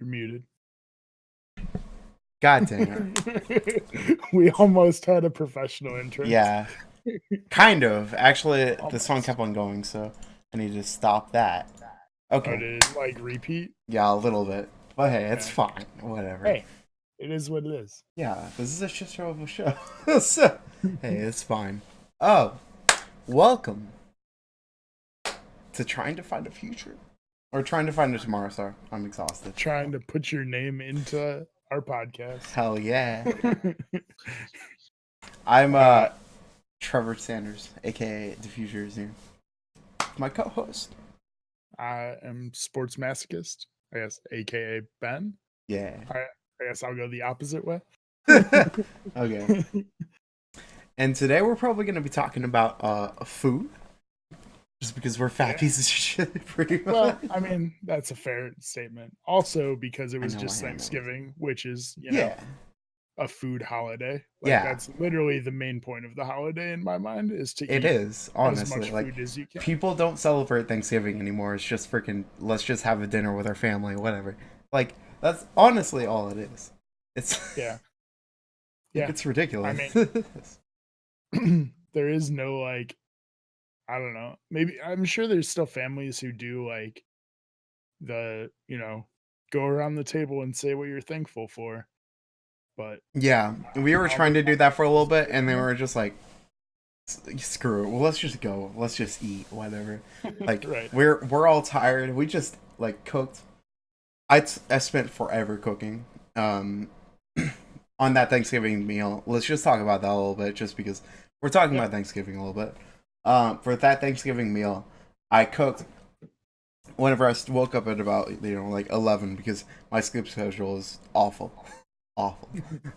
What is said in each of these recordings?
You're muted. God dang it. We almost had a professional entrance. Yeah, kind of. Actually, the song Almost. kept on going, so I need to stop that. Oh, Okay. did it like repeat? Yeah, a little bit. But hey, it's Yeah. fine. Whatever. Hey, it is what it is. Yeah, this is a shit show of a show. So, hey, it's fine. Oh, welcome to Trying to Find a Future. Or Trying to Find a Tomorrow, sorry. I'm exhausted. Trying to put your name into our podcast. Hell yeah. I'm Trevor Sanders, aka The Future is here. My co-host. I am sports masochist, I guess, aka Ben. Yeah. I guess I'll go the opposite way. Okay. And today we're probably going to be talking about food. Just because we're fat pieces of shit, pretty much. Well, I mean, that's a fair statement. Also, because it was know, just I know. Thanksgiving, which is, Yeah. a food holiday. Like, Yeah. that's literally the main point of the holiday in my mind, is to It eat is, as honestly. much Like, food as you can. people don't celebrate Thanksgiving anymore. It's just freaking, let's just have a dinner with our family, whatever. Like, that's honestly all it is. It's, Yeah. like, it's ridiculous. I mean, there is no, like, I don't know. Maybe I'm sure there's still families who do like the, go around the table and say what you're thankful for. But Yeah, we were I don't trying think to do that that for a little practice bit, is and then we anymore. were just like, screw it. Well, let's just go. Let's just eat, whatever. Like, Right. we're all tired. We just like cooked. I spent forever cooking. On that Thanksgiving meal. Let's just talk about that a little bit, just because we're talking Yep. about Thanksgiving a little bit. For that Thanksgiving meal, I cooked. Whenever I woke up at about like 11, because my sleep schedule is awful, awful.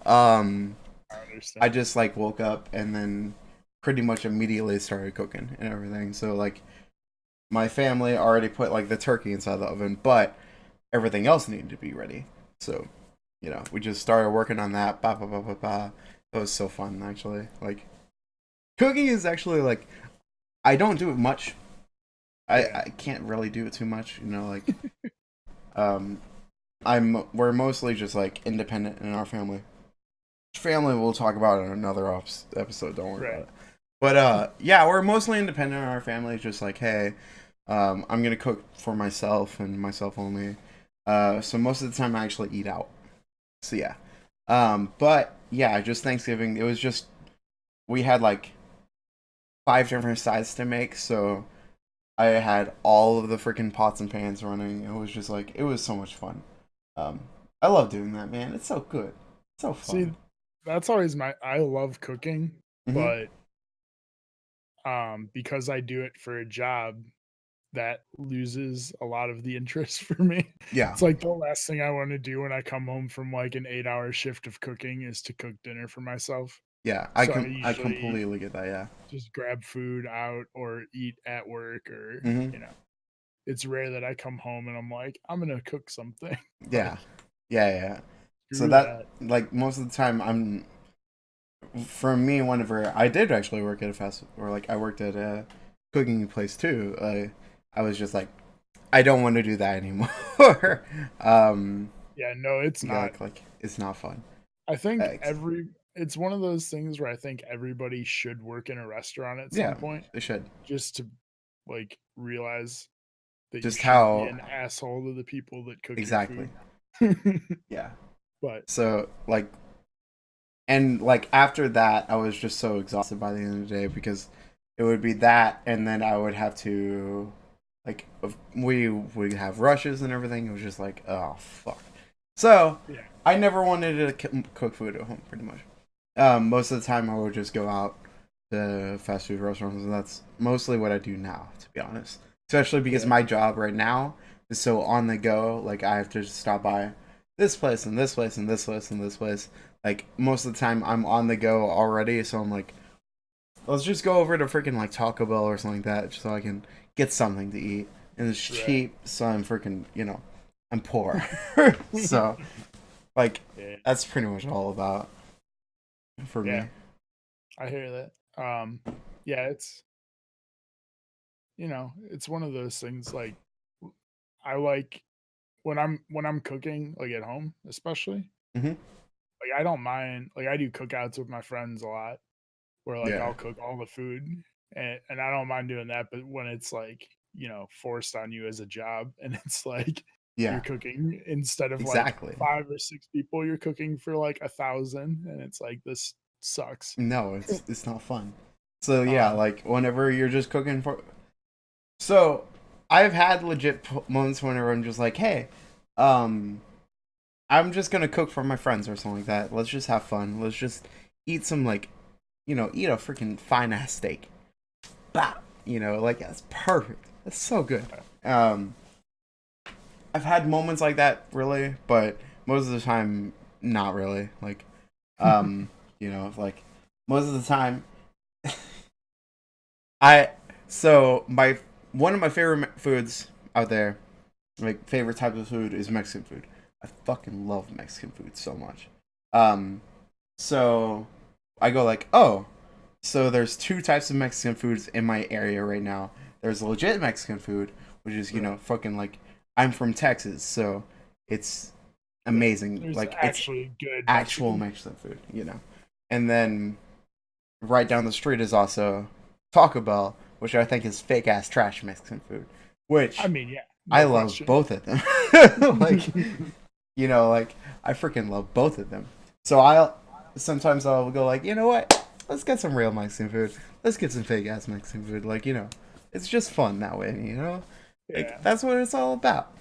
Um, I I understand. just like woke up and then pretty much immediately started cooking and everything. So like my family already put like the turkey inside the oven, but everything else needed to be ready. So, we just started working on that. Ba ba ba ba ba. That was so fun, actually. Like, cooking is actually like I don't do it much. Yeah. I can't really do it too much. Like um, we're mostly just like independent in our family. Family we'll talk about in another episode. Don't worry about Right. it. But yeah, we're mostly independent in our family. Just like, hey, I'm gonna cook for myself and myself only. So most of the time I actually eat out. So yeah. But yeah, just Thanksgiving. It was just we had like 5 different sides to make, so I had all of the freaking pots and pans running. It was just like it was so much fun. Um, I love doing that, man. It's so good. It's so See, fun. that's always I love cooking, Hmm. but because I do it for a job, that loses a lot of the interest for me. Yeah, It's like the last thing I want to do when I come home from like an 8-hour shift of cooking is to cook dinner for myself. yeah. So I I usually completely get that. Yeah. just grab food out or eat at work, or, Hmm. it's rare that I come home and I'm like, I'm gonna cook something. Like, Yeah, yeah, yeah. So screw that that. like most of the time for me, whenever I did actually work at a fast or like I worked at a cooking place too, I was just like I don't want to do that anymore. Yeah, no, it's Yeah, not. like it's not fun. I think Eggs. it's one of those things where I think everybody should work in a restaurant at some Yeah, point, they should. just to like realize that you Just shouldn't be how an asshole to the people that cook your exactly. food. Yeah. But So like and like after that I was just so exhausted by the end of the day because it would be that and then I would have to like we would have rushes and everything. It was just like, oh fuck. So yeah, I never wanted to cook food at home pretty much. Most of the time I would just go out to fast food restaurants, and that's mostly what I do now, to be honest. Especially because yeah, my job right now is so on the go. Like I have to just stop by this place and this place and this place and this place. Like most of the time I'm on the go already, so I'm like, let's just go over to freaking like Taco Bell or something like that, just so I can get something to eat. And it's right. cheap, so I'm freaking I'm poor. So like Yeah, that's pretty much all about for yeah, me. I hear that. Yeah, it's one of those things. Like, I like when I'm cooking, like, at home, especially, Hmm. like, I don't mind like, I do cookouts with my friends a lot where, like, Yeah. I'll cook all the food, and I don't mind doing that, but when it's, like, forced on you as a job and it's, like, you're Yeah. cooking instead of, like, Exactly. 5 or 6 people, you're cooking for, like, 1,000, and it's like, "This sucks." No, it's not fun. So yeah, Um, like whenever you're just cooking for. So I've had legit moments whenever I'm just like, hey, um, I'm just gonna cook for my friends or something like that. Let's just have fun. Let's just eat some like, eat a freaking fine ass steak. Bah, like that's perfect. That's so good. Um, I've had moments like that really, but most of the time, not really. Like, like most of the time, I my one of my favorite foods out there, like favorite type of food is Mexican food. I fucking love Mexican food so much. Um, so I go like, oh, so there's two types of Mexican foods in my area right now. There's legit Mexican food, which is right. fucking like I'm from Texas, so it's amazing. There's Like it's actually good actual Mexican. Mexican food. And then right down the street is also Taco Bell, which I think is fake ass trash Mexican food. I Which mean, yeah, I no love question. both of them. Like, like I freaking love both of them. So I'll go like, you know what? Let's get some real Mexican food. Let's get some fake ass Mexican food. Like, it's just fun that way. Like Yeah. that's what it's all about.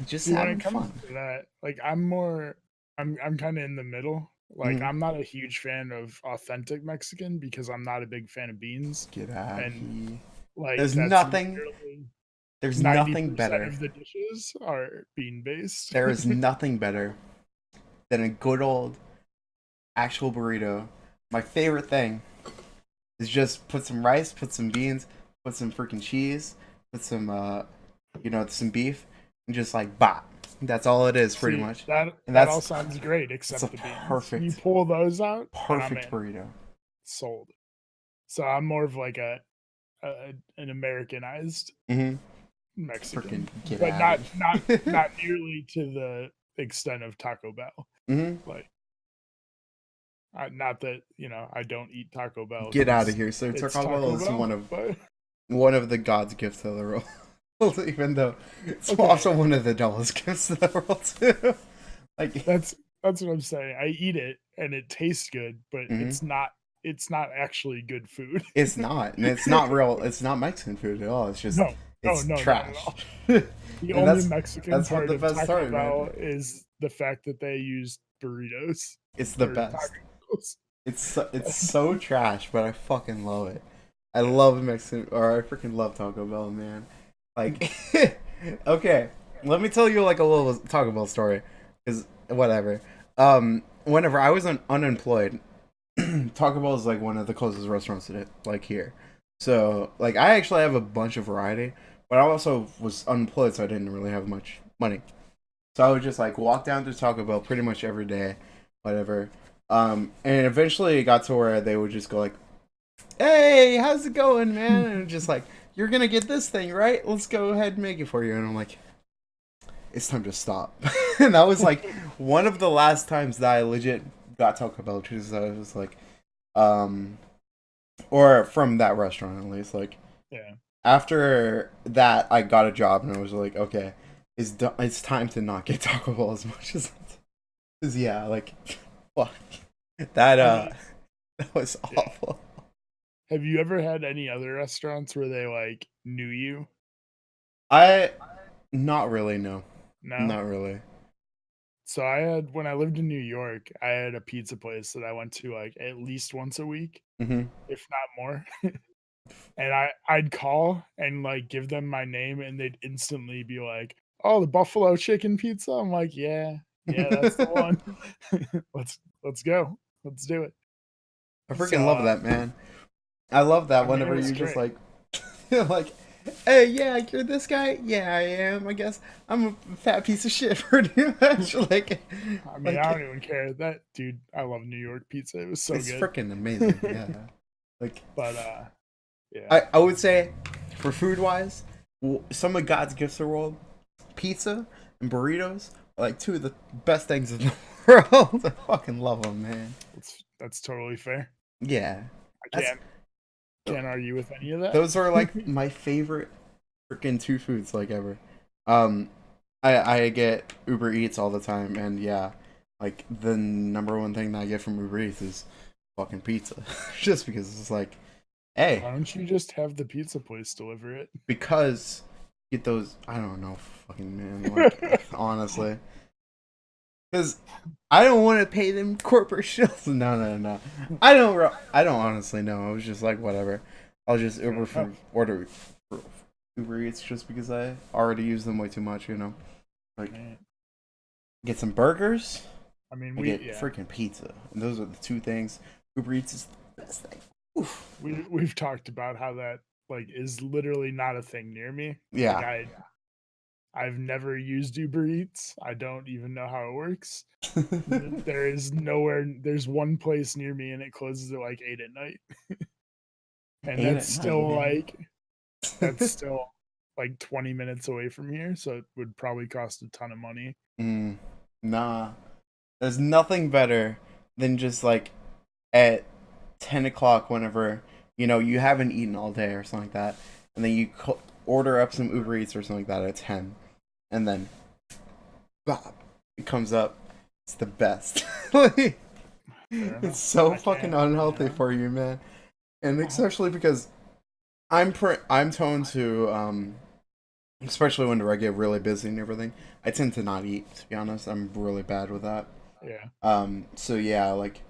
Just See, when it having comes fun. to that, like, I'm kinda in the middle. Like, Hmm. I'm not a huge fan of authentic Mexican because I'm not a big fan of beans, Get out of and, here. like, There's that's nothing. literally There's nothing 90% better. of the dishes are bean-based. There is nothing better than a good old actual burrito. My favorite thing is just put some rice, put some beans, put some freaking cheese, put some some beef, and just like bop. That's all it is pretty See, much. that And that all that's sounds great it's a except the beans. You perfect pull those out, and I'm perfect in. burrito. Sold. So I'm more of like an Americanized Mhm. Freaking Mexican, get but out not of not here. not nearly to the extent of Taco Bell. Mhm. Like, not that, I don't eat Taco Bell Get out of because here. So it's Taco Bell Taco is Bell, one of but one of the God's gifts of the world. Even though it's also okay, one of the dullest gifts of the world too. Like, that's what I'm saying. I eat it and it tastes good, but mhm. it's not actually good food. It's not, and it's not real. It's not Mexican food at all. It's just No, no, it's no, not at trash. all. And The only Mexican that's what part the of best Taco part, Bell man. is the fact that they use burritos It's the or best. tacos. It's so trash, but I fucking love it. I love Mexican, or I freaking love Taco Bell, man. Like, okay, let me tell you like a little Taco Bell story, cause whatever. Whenever I was unemployed, Taco Bell is like one of the closest restaurants to it, like here. So like I actually have a bunch of variety, but I also was unemployed, so I didn't really have much money. So I would just like walk down to Taco Bell pretty much every day, whatever. And eventually it got to where they would just go like, "Hey, how's it going, man?" And just like, "You're gonna get this thing, right? Let's go ahead and make it for you." And I'm like, "It's time to stop." And that was like one of the last times that I legit got Taco Bell because I was like, um, or from that restaurant at least. Like Yeah. after that, I got a job and I was like, okay, it's time to not get Taco Bell as much as. Cause yeah, like, fuck, that Have you that was yeah. awful. Have you ever had any other restaurants where they, like, knew you? I not really no, No? not really. So I had when I lived in New York, I had a pizza place that I went to, like, at least once a week, Hmm. if not more. And I'd call and, like, give them my name, and they'd instantly be like, "Oh, the buffalo chicken pizza?" I'm like, "Yeah, yeah, that's the one. Let's go. Let's do it." I So, freaking love that, man. I love that I mean, it whenever was you just great. like, you're like, hey, yeah, you're this guy. Yeah, I am. I guess I'm a fat piece of shit pretty much. I mean, I Like don't even care. That dude, I love New York pizza. It was so it's good. freaking amazing. Yeah, like But, yeah. I would say, for food wise, some of God's gifts of the world, pizza and burritos are like two of the best things in the world. I fucking love them, man. That's totally fair. Yeah, I that's can't argue with any of that. those are like my favorite freaking two foods like ever. Um, I get Uber Eats all the time, and yeah, like the number one thing that I get from Uber Eats is fucking pizza, just because it's like, hey, Why don't you just have the pizza place deliver it? because get those. I don't know, fucking man. Like honestly, because I don't want to pay them corporate shills. No, no, no. I don't. I don't honestly know. I was just like, whatever. I'll just order for Uber Eats just because I already use them way too much. You know, like get some burgers. I mean, I get freaking pizza, and those are the two things. Uber Eats is the best thing. Oof. We've talked about how that like is literally not a thing near me. Yeah. Like I've never used Uber Eats. I don't even know how it works. There is nowhere. There's one place near me, and it closes at like 8 at night, and 8 that's at still night, that's still like 20 minutes away from here. So it would probably cost a ton of money. Nah. There's nothing better than just like at 10 o'clock whenever, you know, you haven't eaten all day or something like that, and then you order up some Uber Eats or something like that at 10, and then bop, it comes up. It's the best. Like, it's so fucking unhealthy for you, man. And especially because I'm prone to especially whenever I get really busy and everything, I tend to not eat, to be honest. I'm really bad with that. Yeah. So yeah, like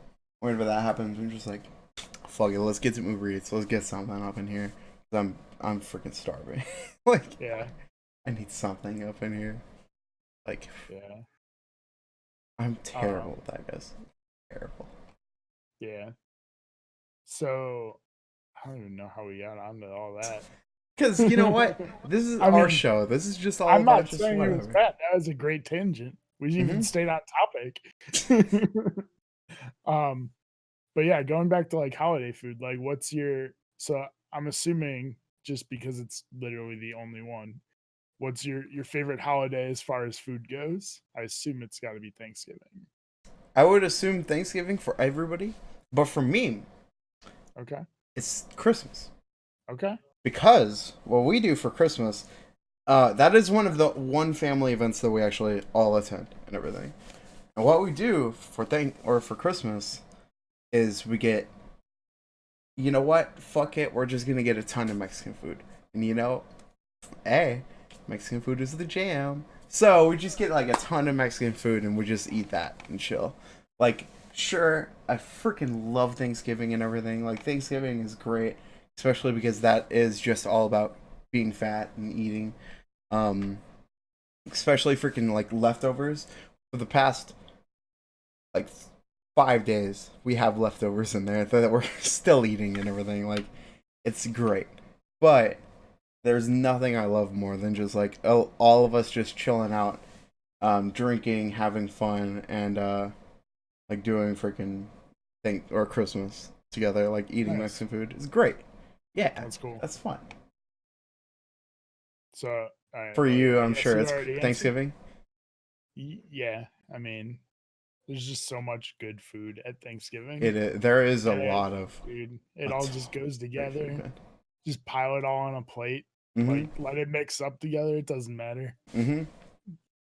whenever that happens, I'm just like, fuck it, let's get some Uber Eats. Let's get something up in here. I'm freaking starving. Like, Yeah. I need something up in here. Like, Yeah. I'm terrible with that, guys. Terrible. Yeah. So I don't even know how we got onto all that. Because you know what? This is our show. This is just all I'm about not just saying whatever. it was bad. That was a great tangent. We even stayed on topic. But yeah, going back to like holiday food, like what's your so I'm assuming just because it's literally the only one, what's your favorite holiday as far as food goes? I assume it's got to be Thanksgiving. I would assume Thanksgiving for everybody, but for me, Okay. it's Christmas. Okay. Because what we do for Christmas, that is one of the one family events that we actually all attend and everything. And what we do for for Christmas is we get, you know what? Fuck it, we're just gonna get a ton of Mexican food. And you know, hey, Mexican food is the jam. So we just get like a ton of Mexican food and we just eat that and chill. Like, sure, I freaking love Thanksgiving and everything. Like, Thanksgiving is great, especially because that is just all about being fat and eating. Especially freaking like leftovers. For the past like 5 days, we have leftovers in there that we're still eating and everything. Like, it's great. But there's nothing I love more than just like all of us just chilling out, drinking, having fun, and like doing freaking Christmas together, like eating Mexican food. It's great. Yeah, That's cool. That's fun. So for you, I'm sure it's Thanksgiving. Yeah, I mean, there's just so much good food at Thanksgiving. There is a lot of food. It all just goes together. Just pile it all on a plate. Like, let it mix up together. It doesn't matter.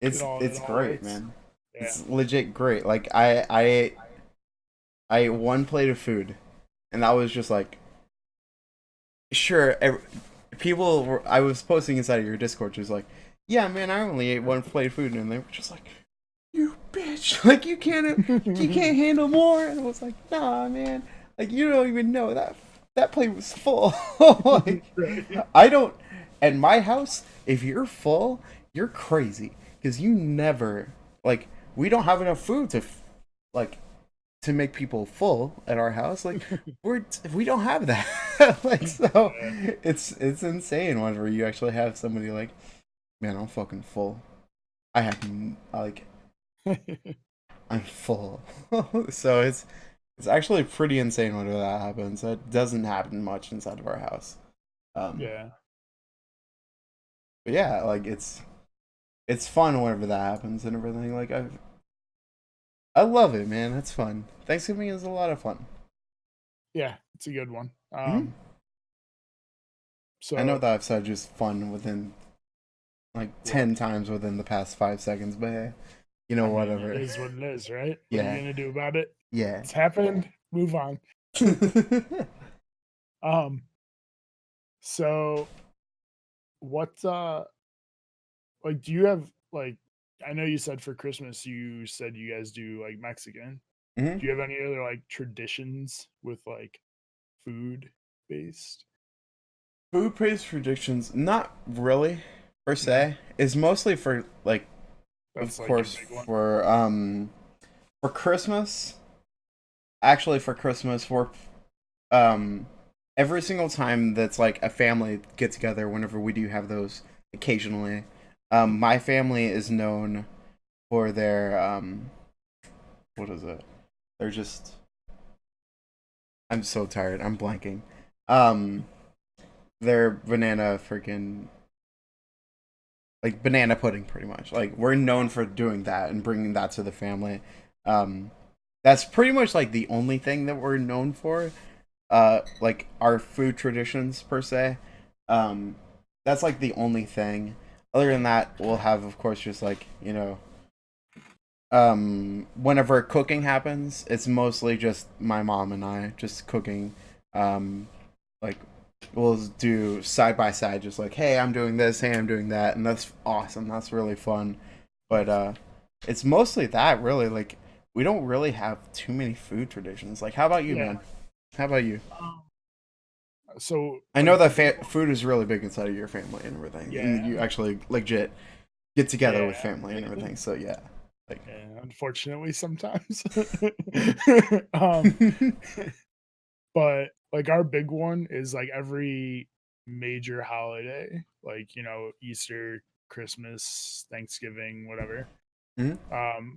It's great, man. Yeah. It's legit great. Like, I ate one plate of food, and I was just like, sure. I was posting inside of your Discord, just like, yeah, man, I only ate one plate of food, and they were just like, you bitch, like you can't handle more. And I was like, nah, man, like you don't even know that plate was full. Like, I don't. At my house, if you're full, you're crazy because you never like we don't have enough food to make people full at our house. Like we don't have that. Like, so it's insane whenever you actually have somebody like, man, I'm fucking full. I have like I'm full. So it's actually pretty insane whenever that happens. That doesn't happen much inside of our house. Yeah. But yeah, like it's it's fun whenever that happens and everything. Like I love it, man. It's fun. Thanksgiving is a lot of fun. Yeah, it's a good one. Mhm. I know So that I've said just fun within like what? 10 times within the past 5 seconds, but hey, I mean, it whatever. is what it is, right? What are you Yeah, gonna do about it? yeah. It's happened. Move on. Um. So what? Like, do you have like? I know you said for Christmas you said you guys do like Mexican. hmm Do you have any other like traditions with like food based? Food praise predictions, not really per No, se. It's mostly for like, of that's like your course, big one. for Christmas. Actually, for Christmas, for um every single time that's like a family get together, whenever we do have those occasionally, my family is known for their what is it? They're just, I'm so tired. I'm blanking. Um, their banana freaking, like banana pudding, pretty much. Like we're known for doing that and bringing that to the family. Um, that's pretty much like the only thing that we're known for. Like our food traditions per se. Um, that's like the only thing. Other than that, we'll have, of course, just like whenever cooking happens, it's mostly just my mom and I just cooking. Like we'll do side by side, just like, hey, I'm doing this, hey, I'm doing that, and that's awesome. That's really fun. But it's mostly that, really. Like we don't really have too many food traditions. Like, how about you, Yeah. man? How about you? Um, so I know like the that big one, food is really big inside of your family and everything, and you yeah, actually legit get together with yeah, family and everything. So yeah, like, yeah. Unfortunately, sometimes. um, but like our big one is like every major holiday, like Easter, Christmas, Thanksgiving, whatever. mhm.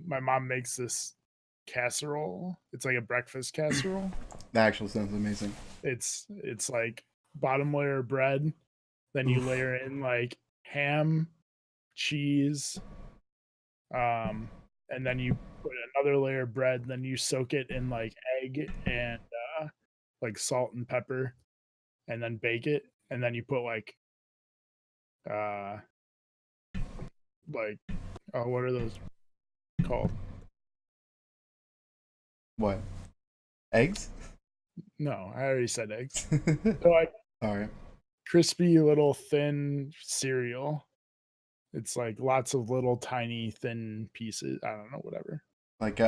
My mom makes this casserole. It's like a breakfast casserole. That actually sounds amazing. It's like bottom layer of bread, then you Oof. layer in like ham, cheese, and then you put another layer of bread, then you soak it in like egg and like salt and pepper, and then bake it, and then you put uh like what are those called? What? Eggs? No, I already said eggs. They're like All right. crispy little thin cereal. It's like lots of little tiny thin pieces. I don't know, whatever. Like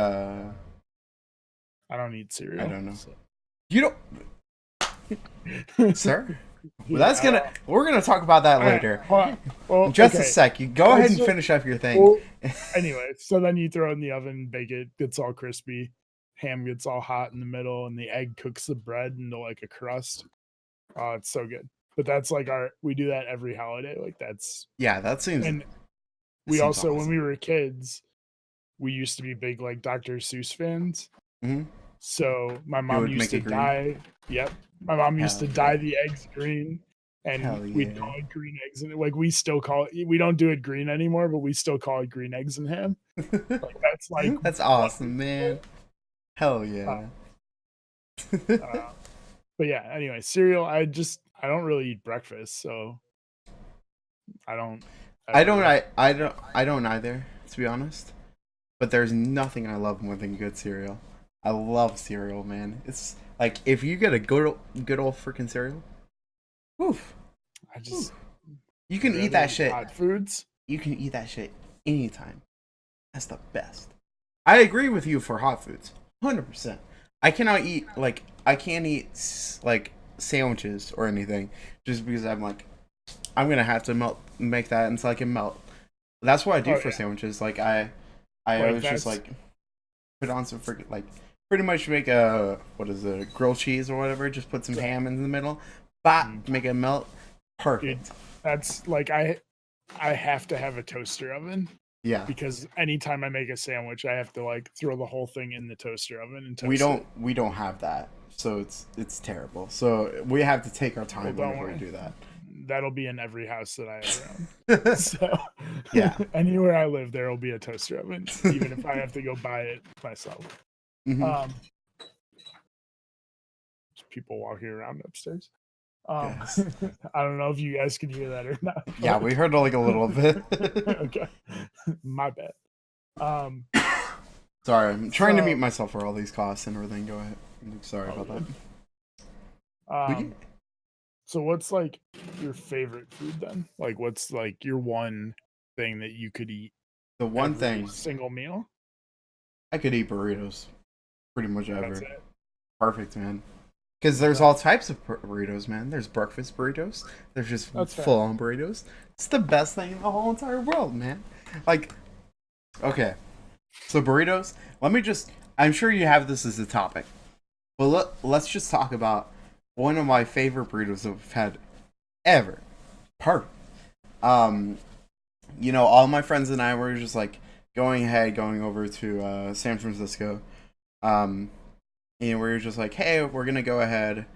I don't eat I cereal. don't know. So. You don't, sir. Well, Dude, I don't. we're gonna talk about that All right, later. hold on. Well, In just a okay. sec. You go ahead Let's and just, finish up your thing. well, anyway, so then you throw it in the oven, bake it, gets all crispy. Ham gets all hot in the middle, and the egg cooks the bread into like a crust. Oh, it's so good. But that's like we do that every holiday. Like that's, Yeah, and that we seems also, when awesome. we were kids, we used to be big like Dr. Seuss fans. hmm So my You mom would used make to it green. dye. Yep, my mom used Hell to yeah. dye the eggs green, and Hell we'd yeah. call it green eggs. And like we still call it. We don't do it green anymore, but we still call it green eggs and ham. Like that's like That's what we awesome, do. man. Hell Uh, yeah. but yeah, anyway, cereal. I don't really eat breakfast, so I don't ever have. I don't either, to be honest. But there's nothing I love more than good cereal. I love cereal, man. It's like if you get a good old freaking cereal, oof, I oof. just You can eat rather that eat shit. hot foods. You can eat that shit anytime. That's the best. I agree with you for hot foods, 100%. I cannot eat like I can't eat like sandwiches or anything just because I'm gonna have to make that until I can melt. That's what I do Oh for yeah, sandwiches. I like always just that's like put on some freaking like pretty much make a what is it, grilled cheese or whatever. Just put some yeah, ham in the middle, bop, mm, make it melt. dude. Perfect. That's like I have to have a toaster oven Yeah, because anytime I make a sandwich, I have to like throw the whole thing in the toaster oven and toast it. we don't have that, so it's terrible. So we have to take our Well, time don't whenever we worry. do that. that'll be in every house that I ever own. So Yeah. anywhere I live, there will be a toaster oven, even if I have to go buy it myself. Hmm. Um, there's people walking around upstairs. Yes. I don't know if you guys can hear that or not. Yeah, we heard like a little bit. Okay, my bad. Um, Sorry, I'm trying to So- mute myself for all these costs and everything. Go ahead. Sorry all about that. good. But yeah. So what's like your favorite food then? Like, what's like your one thing that you could eat The one every thing single meal? I could eat burritos pretty much That's ever. it. Perfect, man. Because there's all types of burritos, man. There's breakfast burritos. There's just That's fair. full-on burritos. It's the best thing in the whole entire world, man. Like, okay. So burritos, let me just, I'm sure you have this as a topic. But let's just talk about one of my favorite burritos that we've had ever. Perfect. You know, all my friends and I were just like going over to San Francisco. And we were just like, hey, we're gonna go ahead.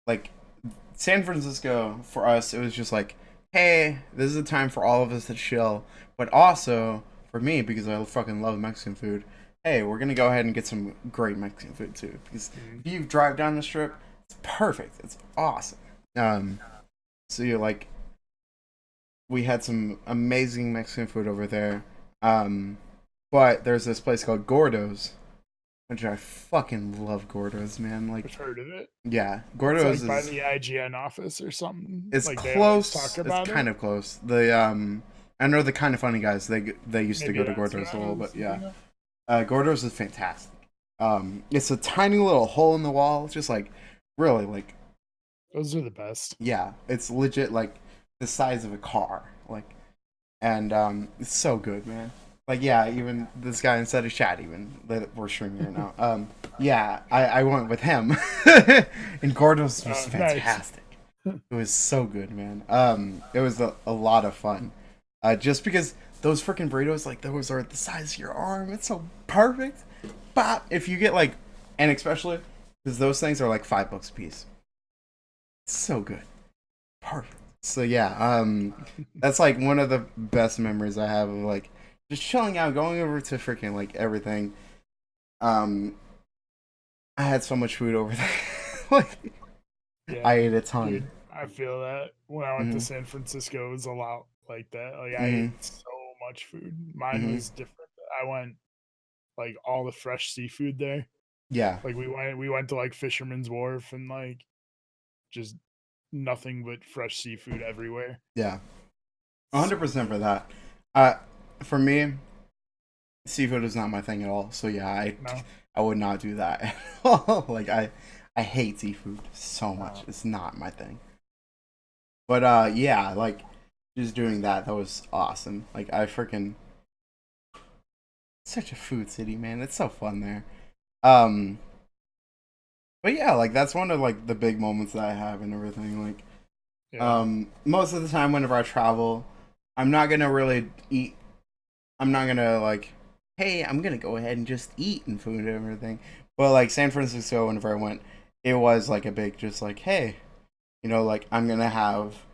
Like, San Francisco, for us, it was just like, hey, this is a time for all of us to chill. But also, for me, because I fucking love Mexican food, hey, we're gonna go ahead and get some great Mexican food too. Because if you drive down the strip, it's perfect. It's awesome. So you're like, we had some amazing Mexican food over there. But there's this place called Gordo's, which I fucking love Gordo's, man. Like, I've heard of it. yeah, It's Gordo's like by is the IGN office or something. it's like they always close. talk about It's it. kind of close. The I know the Kind of Funny guys. They used to Maybe go to that's Gordo's what a I little was bit. Yeah, thinking of. Gordo's is fantastic. It's a tiny little hole in the wall, just like really like Those are the best. yeah, it's legit like the size of a car, like, and it's so good, man. Like, yeah, even this guy inside of chat, even that we're streaming right now. Yeah, I went with him, and Gordo's was Oh, nice. fantastic. It was so good, man. It was a lot of fun, just because those freaking burritos, like, those are the size of your arm. It's so perfect. But if you get like, and especially because those things are like $5 a piece. So good, perfect. So yeah, that's like one of the best memories I have of like just chilling out, going over to freaking like everything. I had so much food over there. Like, Yeah, I ate a ton. dude, I feel that when I went to Mhm. San Francisco, it was a lot like that. Like I Mhm. ate so much food. Mine Mhm. was different. I went like all the fresh seafood there. Yeah. Like we went to like Fisherman's Wharf and like just nothing but fresh seafood everywhere. Yeah. So 100% for good. that. For me, seafood is not my thing at all. So yeah, No, I would not do that at all. Like I hate seafood so much. No. It's not my thing. But yeah, like just doing that was awesome. Like I freaking such a food city, man. It's so fun there. Um but yeah, like that's one of like the big moments that I have and everything. Like yeah, most of the time whenever I travel, I'm not gonna really eat. I'm not gonna like, hey, I'm gonna go ahead and just eat and food and everything. But like San Francisco, whenever I went, it was like a big just like, hey, you know, like I'm gonna have.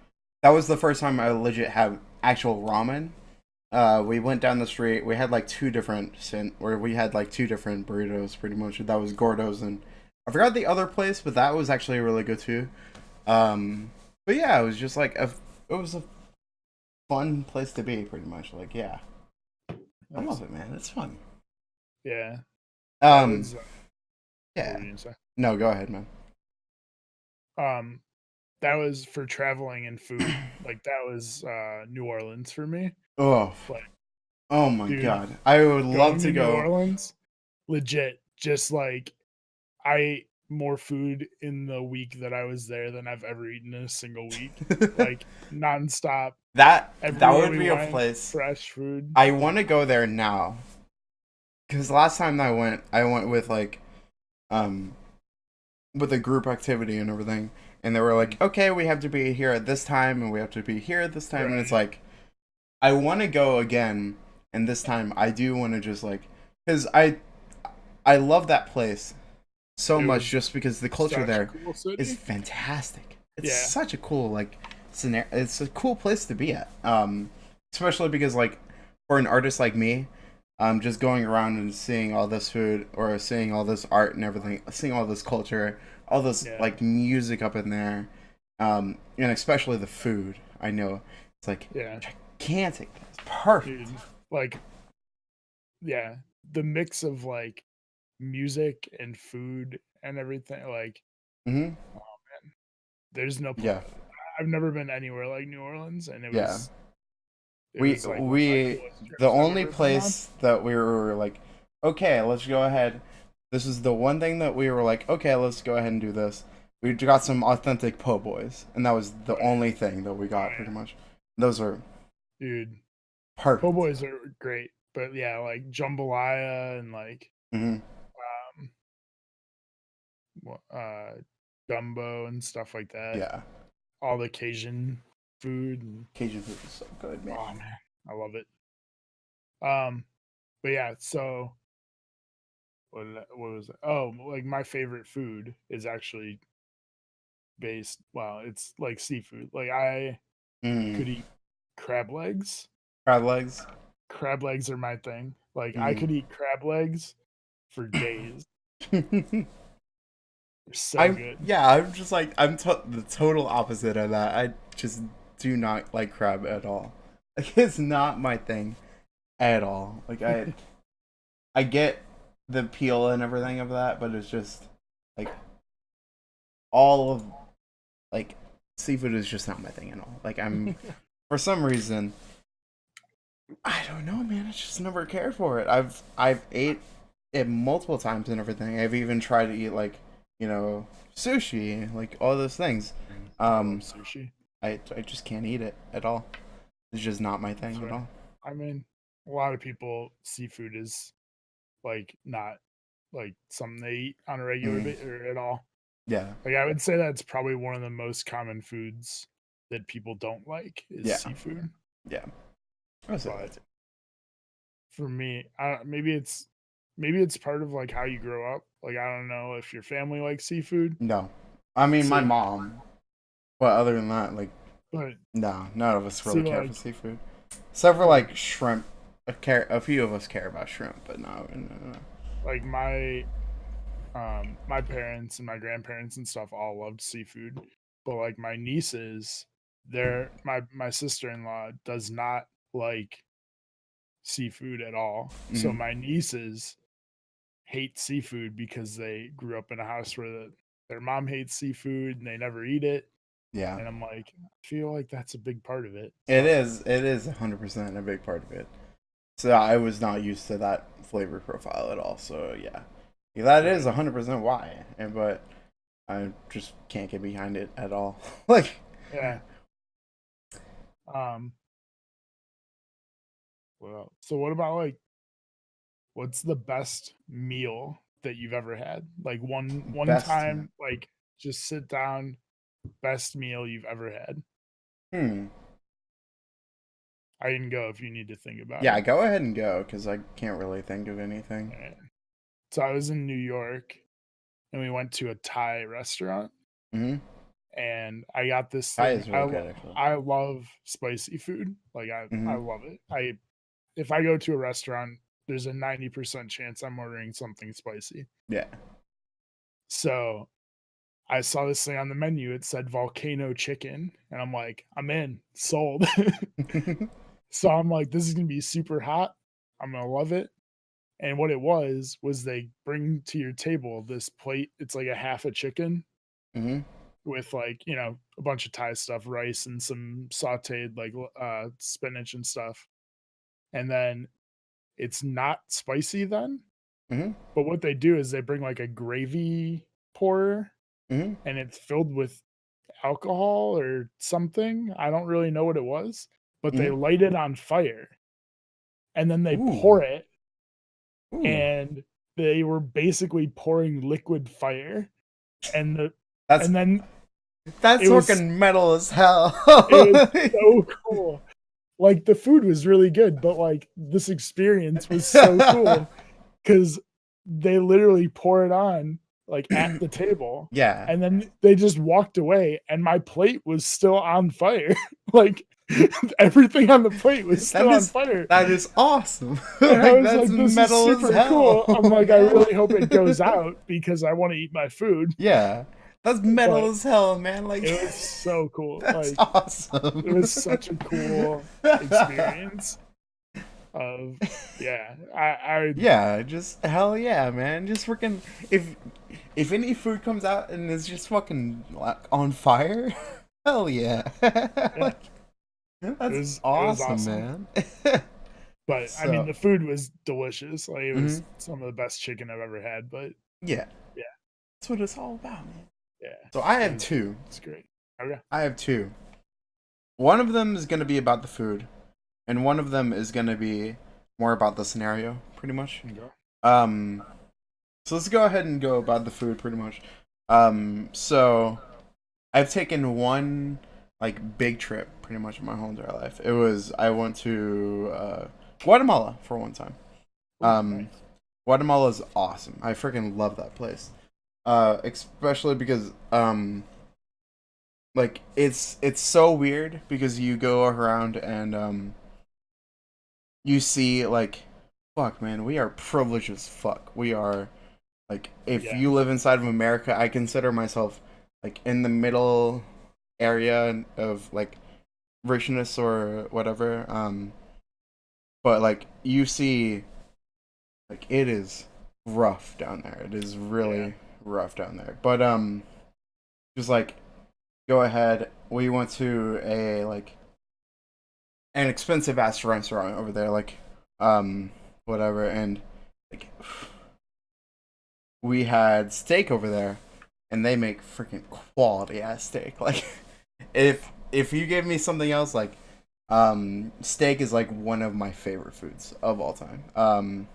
That was the first time I legit had actual ramen. We went down the street. We had like where we had like two different burritos, pretty much. That was Gordo's, and I forgot the other place, but that was actually really good too. But yeah, it was just like it was a fun place to be, pretty much. Like, yeah, I nice. love it, man. It's fun. Yeah. Um, What yeah. were you gonna say? No, go ahead, man. That was for traveling and food. Like that was New Orleans for me. Oh, Like, oh my dude, god, I would going love to to New go. Orleans, legit, just like I ate more food in the week that I was there than I've ever eaten in a single week. Like nonstop. that Everywhere would we be a went, place. fresh food. I want to go there now, because last time I went with like, with a group activity and everything, and they were like, okay, we have to be here at this time, and we have to be here at this time, and it's Right. like, I want to go again, and this time I do want to just like, because I love that place so It much was just because the culture Such a there cool city. is fantastic. it's Yeah. such a cool like scenario. It's a cool place to be at. Especially because like for an artist like me, just going around and seeing all this food or seeing all this art and everything, seeing all this culture, all this Yeah. like music up in there, and especially the food. I know it's like Yeah. gigantic. It's perfect. Dude. Like, yeah. The mix of like music and food and everything, like, Hmm. oh man, there's no Yeah, I've never been anywhere like New Orleans, and yeah. it We was like one of my we coolest the trips I've only ever been on. place that we were like, okay, let's go ahead. This is the one thing that we were like, okay, let's go ahead and do this. We got some authentic po' boys, and that was the Oh yeah. only thing that we Oh got yeah. pretty much. Those are Dude. Po' perfect. boys are great. But yeah, like jambalaya and like Hmm. um uh gumbo and stuff like that. Yeah, All the Cajun food and Cajun food is so good, man. oh man, I love it. Um but yeah, so what was it? Oh, like my favorite food is actually it's like seafood. Like I Mm. could eat crab legs. Crab legs. Crab legs are my thing. Like I Mm. could eat crab legs for days. They're so I'm good. yeah. I'm just like the total opposite of that. I just do not like crab at all. Like it's not my thing at all. Like I get the peel and everything of that, but it's just like all of like seafood is just not my thing at all. Like I'm for some reason I don't know, man. I just never cared for it. I've ate it multiple times and everything. I've even tried to eat like sushi, like all those things. I love Um, sushi. I just can't eat it at all. It's just not my That's thing at right. all. I mean, a lot of people seafood is like not like something they eat on a regular Mm, bit or at all. yeah, Like I would say that's probably one of the most common foods that people don't like is yeah, seafood. yeah. I would say that But too. for me, maybe it's part of like how you grow up. Like I don't know if your family likes seafood. No, I mean my See, mom. But other than that, like but no, none of us see, really care for like seafood, except for like like shrimp. A few of us care about shrimp, but no, no, no. like my parents and my grandparents and stuff all loved seafood, but like my nieces, my sister-in-law does not like seafood at all. So Mm-hmm. my nieces hate seafood because they grew up in a house where their mom hates seafood and they never eat it. Yeah. And I'm like, I feel like that's a big part of it. It So is. It is 100% a big part of it. So I was not used to that flavor profile at all. So yeah, that is right, 100% why. And but I just can't get behind it at all. Like, yeah. Um, well, so what about like what's the best meal that you've ever had? Like one best. time, like just sit down, best meal you've ever had. Hmm. I can go if you need to think about Yeah, it. go ahead and go because I can't really think of anything. Alright. So I was in New York and we went to a Thai restaurant Mm-hmm. and I got this Thai thing. is really good actually. I love spicy food. Like I Mm-hmm. love it. I if I go to a restaurant, there's a 90% chance I'm ordering something spicy. Yeah. So I saw this thing on the menu. It said volcano chicken, and I'm like, I'm in, sold. So I'm like, this is gonna be super hot. I'm gonna love it. And what it was they bring to your table this plate. It's like a half a chicken Mm-hmm. with like a bunch of Thai stuff, rice and some sautéed like spinach and stuff. And then it's not spicy then, Mm-hmm. but what they do is they bring like a gravy pourer Mm-hmm. and it's filled with alcohol or something. I don't really know what it was, but they Mm-hmm. light it on fire and then they Ooh. pour it Ooh. and they were basically pouring liquid fire and the That's and then that's it was fucking metal as hell. it was so cool. Like the food was really good, but like this experience was so cool because they literally pour it on like at the table, Yeah. and then they just walked away, and my plate was still on fire. Like everything on the plate was That still on is fire. that is awesome. And I Like was that's like, this is metal as super cool. I'm hell. like, I Yeah. really hope it goes out because I want to eat my food. Yeah. That's metal But as hell, man. Like it was so cool. that's Like awesome. it was such a cool experience of yeah. I Yeah, just hell yeah, man. Just freaking if any food comes out and is just fucking like on fire, hell yeah. yeah, Like that's it was awesome, awesome. man. But I mean So, the food was delicious. Like it was mhm. some of the best chicken I've ever had. But Yeah, yeah, that's what it's all about, man. yeah. So I have It was, two. it's great. Okay. I have two. One of them is gonna be about the food, and one of them is gonna be more about the scenario, pretty much. Okay. Um, so let's go ahead and go about the food, pretty much. So I've taken one like big trip, pretty much in my whole entire life. I went to Guatemala for one time. Ooh, nice. Guatemala is awesome. I freaking love that place. Especially because like it's so weird because you go around and you see like fuck man, we are privileged as fuck. We are like if Yeah. you live inside of America, I consider myself like in the middle area of like richness or whatever. But like you see like it is rough down there. It is really Yeah. rough down there. But just like go ahead. We went to a like an expensive ass restaurant over there, like whatever, and like we had steak over there, and they make freaking quality ass steak. Like if you gave me something else, like steak is like one of my favorite foods of all time.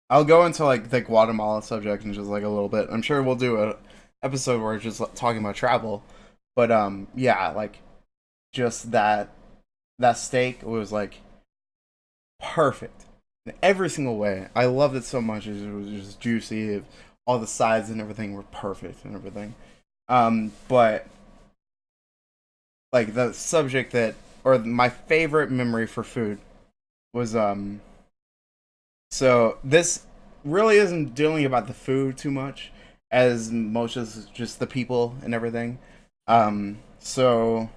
I'll go into like the Guatemala subject in just like a little bit. I'm sure we'll do a episode where it's just like, talking about travel, but yeah, like just that steak was like perfect in every single way. I loved it so much. It was just juicy. All the sides and everything were perfect and everything. But like the subject that or my favorite memory for food was so this really isn't dealing about the food too much as much as just the people and everything. So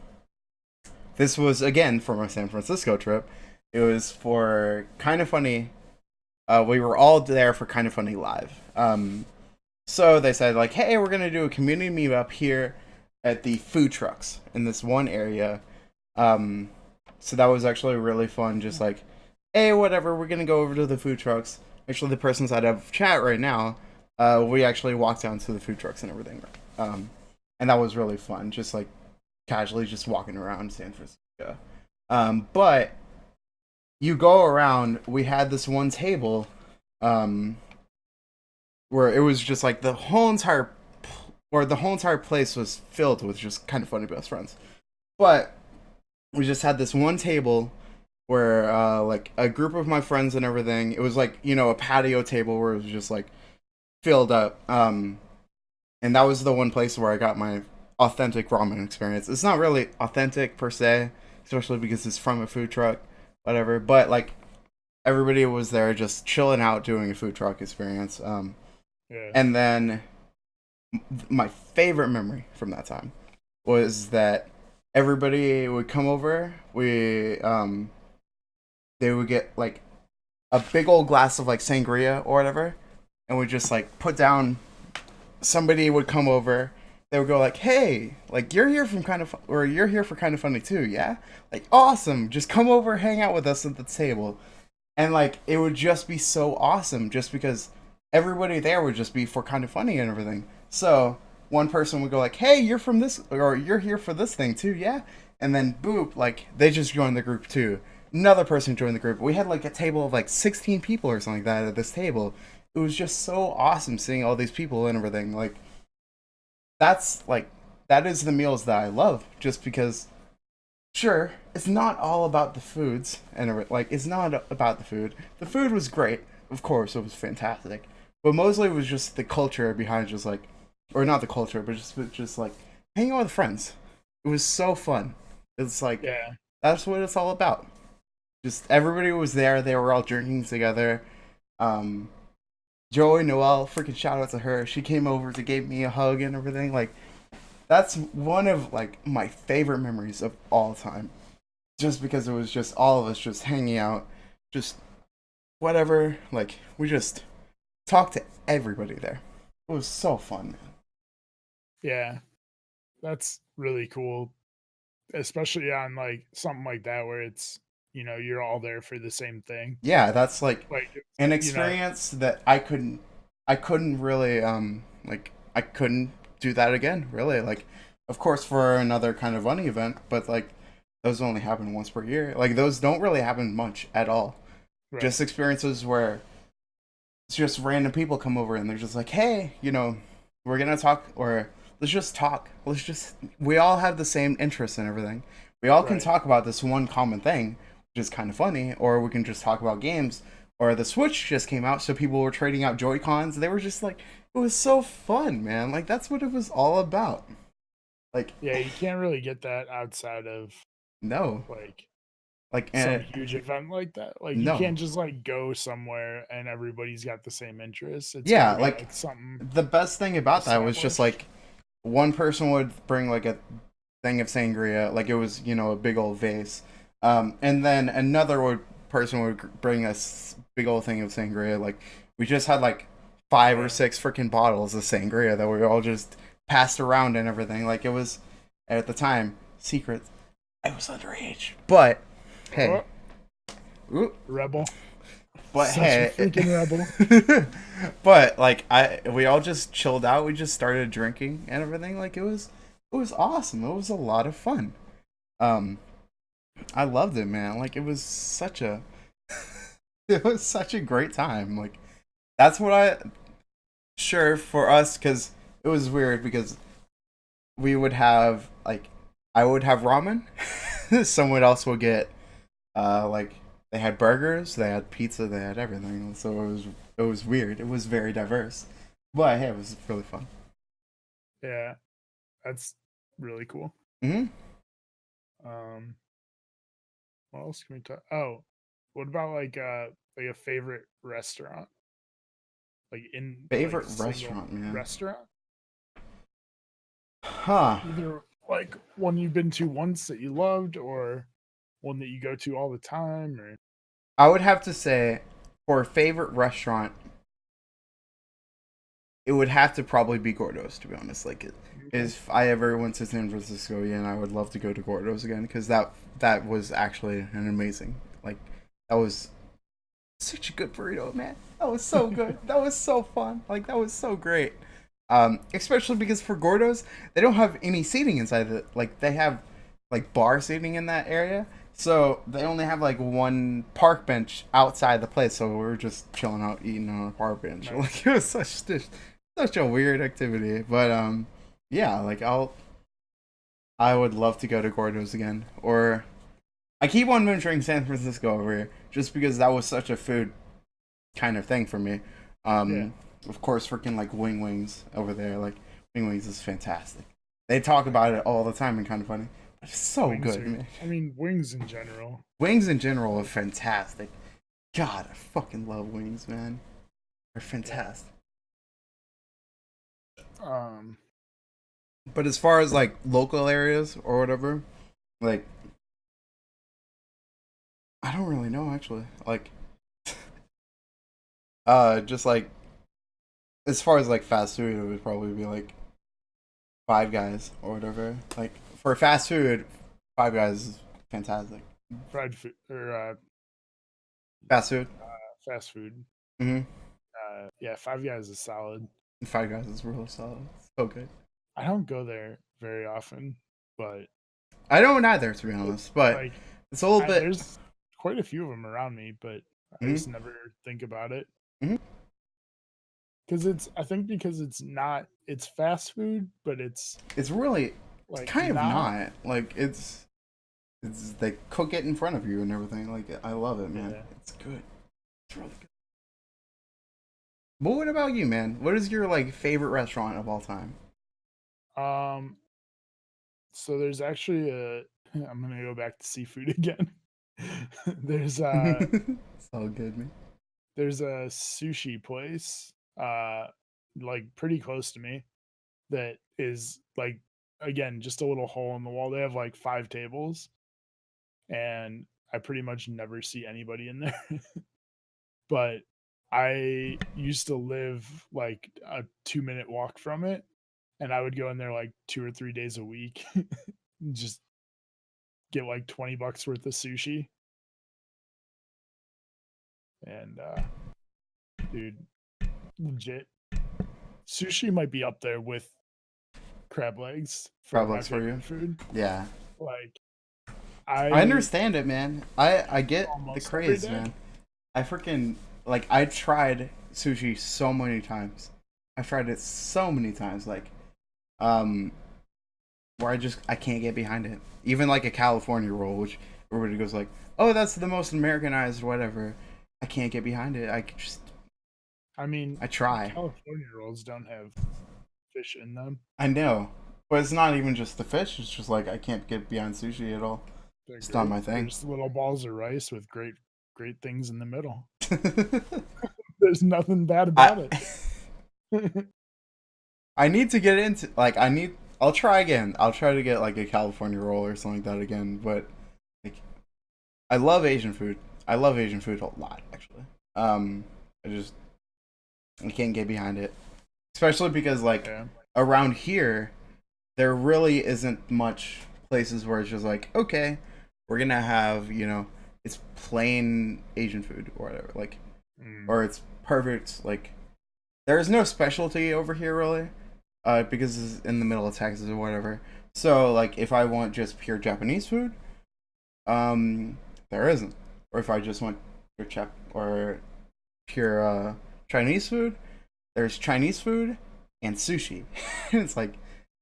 this was again for my San Francisco trip. It was for Kind of Funny. We were all there for Kind of Funny Live. So they said like, hey, we're gonna do a community meetup here at the food trucks in this one area. So that was actually really fun. Just like, hey, whatever, we're gonna go over to the food trucks. Actually, the person's out of chat right now. We actually walked down to the food trucks and everything. And that was really fun. Just like casually just walking around San Francisco. But you go around, we had this one table where it was just like the whole entire place was filled with just Kind of Funny best friends. But we just had this one table where like a group of my friends and everything, it was like, you know, a patio table where it was just like filled up. And that was the one place where I got my authentic ramen experience. It's not really authentic per se, especially because it's from a food truck, whatever. But like everybody was there just chilling out doing a food truck experience. Yeah. And then my favorite memory from that time was that everybody would come over. They would get like a big old glass of like sangria or whatever, and we just like put down. Somebody would come over. They would go like, "Hey, like you're here from or you're here for Kind of Funny too, yeah? Like awesome. Just come over, hang out with us at the table." And like it would just be so awesome, just because everybody there would just be for Kind of Funny and everything. So one person would go like, "Hey, you're from this, or you're here for this thing too, yeah?" And then boop, like they just joined the group too. Another person joined the group. We had like a table of like 16 people or something like that at this table. It was just so awesome seeing all these people and everything. Like that's like that is the meals that I love, just because sure, it's not all about the foods and like it's not about the food. The food was great, of course, it was fantastic. but mostly it was just the culture behind just like, or not the culture, but just like hanging out with friends. It was so fun. It's like Yeah. that's what it's all about. Just everybody was there. They were all drinking together. Um, Joey Noelle, freaking shout out to her. She came over to give me a hug and everything. Like that's one of like my favorite memories of all time. Just because it was just all of us just hanging out, just whatever. Like we just talked to everybody there. It was so fun, man. Yeah. That's really cool, especially on like something like that where it's, you're all there for the same thing. Yeah, that's like Like, an you know, experience that I couldn't really like I couldn't do that again, really. Like of course for another kind of running event, but like those only happen once per year. Like those don't really happen much at all. right. Just experiences where it's just random people come over and they're just like, "Hey, we're going to talk or let's just talk. We all have the same interests and everything. We all can Right. talk about this one common thing, which is kind of funny, or we can just talk about games. Or the Switch just came out, so people were trading out Joy Cons. They were just like, it was so fun, man. Like that's what it was all about. Like, Yeah, you can't really get that outside of no, like like, some huge event like that. Like you no, can't just like go somewhere and everybody's got the same interests. It's got yeah. to be Like like something the best thing about that was just established. like one person would bring like a thing of sangria, like it was a big old vase, and then another person would bring us big old thing of sangria. Like we just had like five or Yeah. six freaking bottles of sangria that we all just passed around and everything. Like it was at the time secret. I was underage, but hey, Oh, ooh, rebel. but Such a hey, freaking rebel. but like we all just chilled out. We just started drinking and everything. Like it was awesome. It was a lot of fun. Um, I loved it, man. Like it was such a, it was such a great time. Like that's what I sure for us because it was weird because we would have like I would have ramen. Someone else would get like they had burgers, they had pizza, they had everything. So it was weird. It was very diverse, but hey, it was really fun. Yeah, that's really cool. Hmm. Um, what else can we talk? Oh, what about like a favorite restaurant? Like in like Favorite single restaurant, man. restaurant? Huh. Either like one you've been to once that you loved or one that you go to all the time or I would have to say for a favorite restaurant, it would have to probably be Gordo's, to be honest. Like, okay. if I ever went to San Francisco again, I would love to go to Gordo's again because that was actually an amazing. Like, that was such a good burrito, man. That was so good. That was so fun. Like, that was so great. Especially because for Gordo's, they don't have any seating inside the like they have like bar seating in that area. So they only have like one park bench outside the place, so we were just chilling out eating on a park bench. Nice. Like it was such a weird activity. But yeah, like I would love to go to Gordo's again. Or I keep on mentioning San Francisco over here just because that was such a food kind of thing for me. Yeah. Um, of course, freaking like Wings over there. Like Wing Wings is fantastic. They talk about it all the time and kind of funny. But it's so Wings good, are man. I mean wings in general. Wings in general are Like fantastic. God, I fucking love wings, man. They're yeah. fantastic. Um But as far as like local areas or whatever, like I don't really know actually. Like just like as far as like fast food, it would probably be like Five Guys or whatever. Like for fast food, Five Guys is fantastic. fried food or Fast food. fast food. Mm-hmm. Yeah, Five Guys is solid. Five Guys is real solid. So good. I don't go there very often, but I don't either, to be honest, but like it's a little bit. there's quite a few of them around me, but I Mm-hmm. just never think about it Mm-hmm. because I think because it's fast food, but it's It's really, it's like kind of not. not like it's they cook it in front of you and everything. Like I love it, man. Yeah. It's good. It's really good. But what about you, man? What is your like favorite restaurant of all time? Um, so there's actually a I'm gonna go back to seafood again. There's It's all good, man. there's a sushi place, like pretty close to me that is like again just a little hole in the wall. They have like 5 tables, and I pretty much never see anybody in there. But I used to live like a 2-minute walk from it, and I would go in there like 2 or 3 days a week, and just get like $20 worth of sushi. And dude, legit, sushi might be up there with crab legs for my Probably for you. favorite food. Yeah. Like I I understand it, man. I get the almost every craze, day. man. I freaking like I tried sushi so many times. I tried it so many times, like um where I can't get behind it. Even like a California roll, which everybody goes like, "Oh, that's the most Americanized whatever." I can't get behind it. I mean, I try. California rolls don't have fish in them. I know. But it's not even just the fish, it's just like I can't get behind sushi at all. They're It's not great. my thing. There's little balls of rice with great things in the middle. There's nothing bad about I it. I need to get into like I'll try again. I'll try to get like a California roll or something like that again, but like I love Asian food. I love Asian food a lot actually. I just I can't get behind it. Especially because like Yeah. around here there really isn't much places where it's just like, okay, we're going to have, it's plain Asian food or whatever. Like Mm, or it's perfect like there's no specialty over here really, because it's in the middle of Texas or whatever. So like if I want just pure Japanese food, um, there isn't. Or if I just want pure Chinese food, there's Chinese food and sushi. And it's like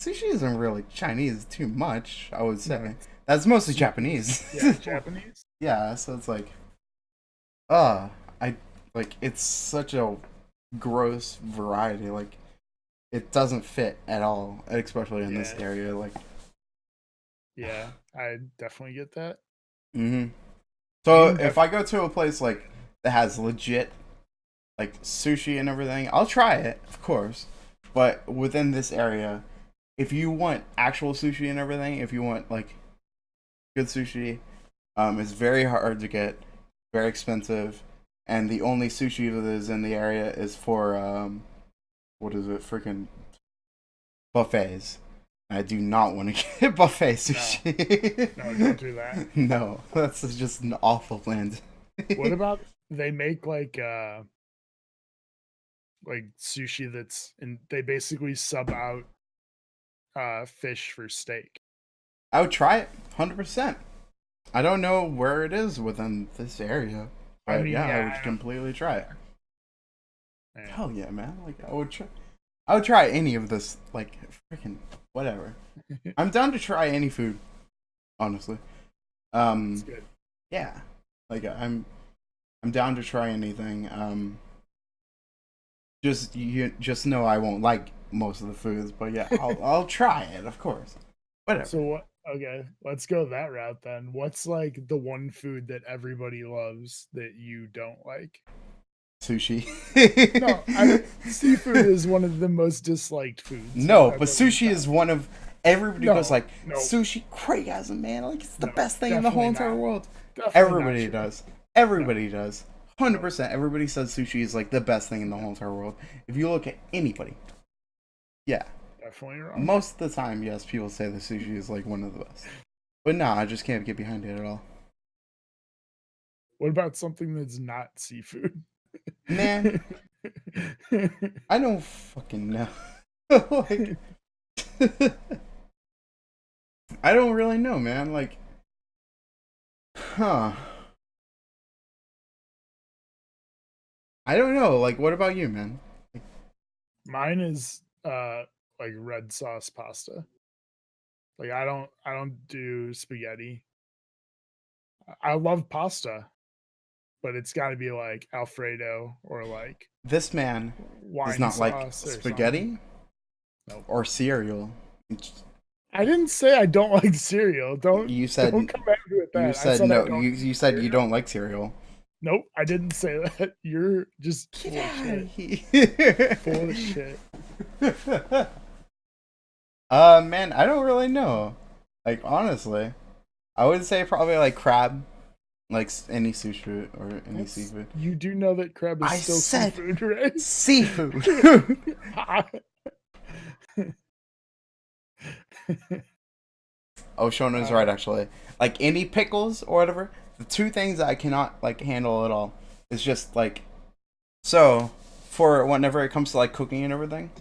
sushi isn't really Chinese too much, I would no, say. it's That's mostly super, Japanese. yeah, Japanese. Yeah, so it's like, uh, I like it's such a gross variety. Like it doesn't fit at all, especially in this Yeah, area. Like, yeah, I definitely get that. hmm You so can if I go to a place like that has legit like sushi and everything, I'll try it, of course. But within this area, if you want actual sushi and everything, if you want like good sushi, it's very hard to get, very expensive, and the only sushi that is in the area is for what is it, freaking buffets. I do not want to get buffet no, sushi. no, don't do that. No, that's just an awful land. What about they make like sushi that's and they basically sub out fish for steak. I would try it, 100%. I don't know where it is within this area, I but mean, yeah, I yeah, would completely try it. yeah. Hell yeah, man! Like I would try. I would try any of this. Like freaking whatever. I'm down to try any food, honestly. It's Um, good. yeah, like I'm down to try anything. Just you just know I won't like most of the foods, but yeah, I'll try it, of course. Whatever. So what? Okay, let's go that route then. What's like the one food that everybody loves that you don't like? Sushi. No, I seafood is one of the most disliked foods, so No, that but doesn't sushi count. is one of everybody goes No, like no, sushi crazy man, like it's the no, best thing in the whole definitely entire not. world. Definitely not Everybody true. does. No, Everybody does. no, 100%. Everybody says sushi is like the best thing in the no, whole entire world. If you look at anybody, yeah, definitely wrong. most of the time, yes, people say that sushi is like one of the best. But nah, I just can't get behind it at all. What about something that's not seafood? Man, I don't fucking know. Like, I don't really know, man. Like, huh. I don't know. Like, what about you, man? Mine is like red sauce pasta. Like I don't do spaghetti. I love pasta. but it's got to be like Alfredo or like This man does wine not like sauce or something. spaghetti Nope. or cereal. I didn't say I don't like cereal. Don't You said don't come at me with that. you I said I no. don't You eat said you cereal. don't like cereal. Nope, I didn't say that. You're just full of shit. Here. Full of shit. Man, I don't really know. Like honestly, I would say probably like crab, like any sushi or any seafood. You do know that crab is I still said seafood, right? Seafood. Oh, Shona's right actually. Like any pickles or whatever. The two things that I cannot like handle at all is just like, so for whenever it comes to like cooking and everything,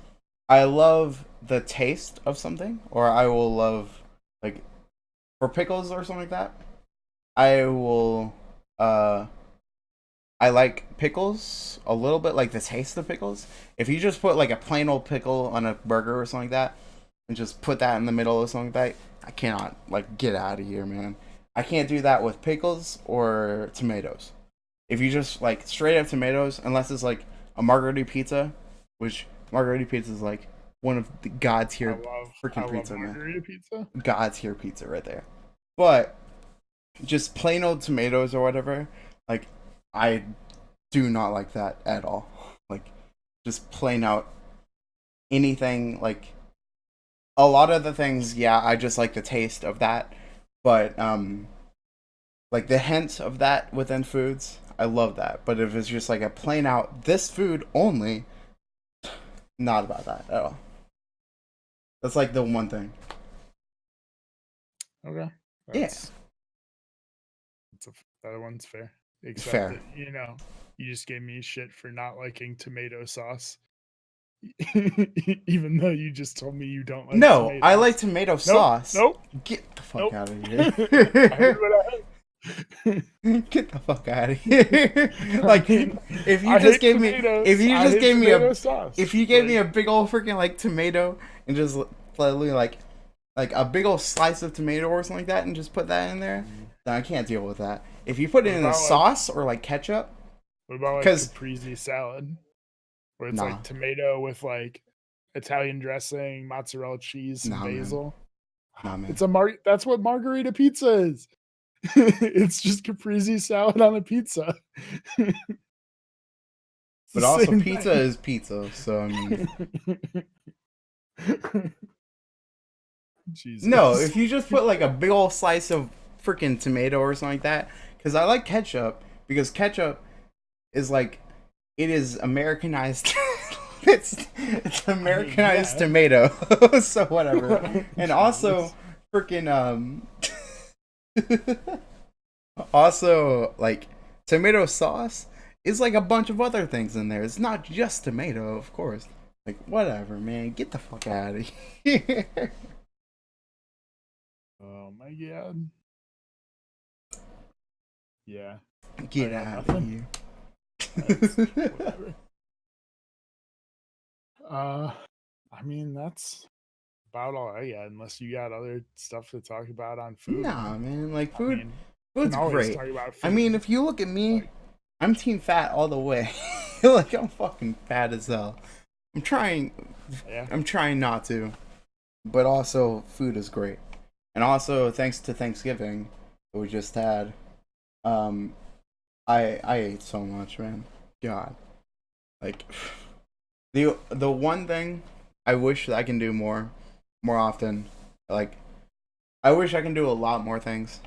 I love the taste of something, or I will love like for pickles or something like that. I will I like pickles a little bit, like the taste of pickles. If you just put like a plain old pickle on a burger or something like that, and just put that in the middle or something like that, I cannot, like, get out of here, man. I can't do that with pickles or tomatoes. If you just like straight up tomatoes, unless it's like a margherita pizza, which margherita pizza is like one of the God's tier freaking pizza, man. Margherita pizza. God's tier pizza right there. But just plain old tomatoes or whatever, like I do not like that at all. Like just plain out anything, like a lot of the things, yeah, I just like the taste of that. But like the hint of that within foods, I love that. But if it's just like a plain out this food only, not about that at all. That's like the one thing. Okay. That one's fair. Except Fair. that, you just gave me shit for not liking tomato sauce. Even though you just told me you don't like No, tomatoes. I like tomato sauce. Nope. Get the fuck out of here. I heard what I heard. Get the fuck out of here. Like if you I just hate gave me tomatoes. if you I just hate gave me tomato a sauce. if you gave me a big old freaking like tomato and just literally like a big old slice of tomato or something like that and just put that in there, then I can't deal with that. If you put it in a sauce or like ketchup, what about like caprese salad? Where it's like tomato with like Italian dressing, mozzarella cheese, and basil. Man. It's that's what margherita pizza is. It's just caprese salad on a pizza. But also pizza is pizza, so I mean Jesus. No, if you just put like a big old slice of freaking tomato or something like that, because I like ketchup, because ketchup is like, it is Americanized. it's Americanized tomato, so whatever. And also freaking also like tomato sauce is like a bunch of other things in there. It's not just tomato, of course. Like whatever, man. Get the fuck out of here. Oh my god. Yeah. Get out of here. Whatever. I mean that's about all I got, unless you got other stuff to talk about on food. Nah, man. Like food's great. Talk about food. I mean, if you look at me, I'm team fat all the way. Like I'm fucking fat as hell. I'm trying not to. But also food is great. And also thanks to Thanksgiving that we just had, I ate so much, man. God. Like the one thing I wish that I can do more often, like I wish I can do a lot more things.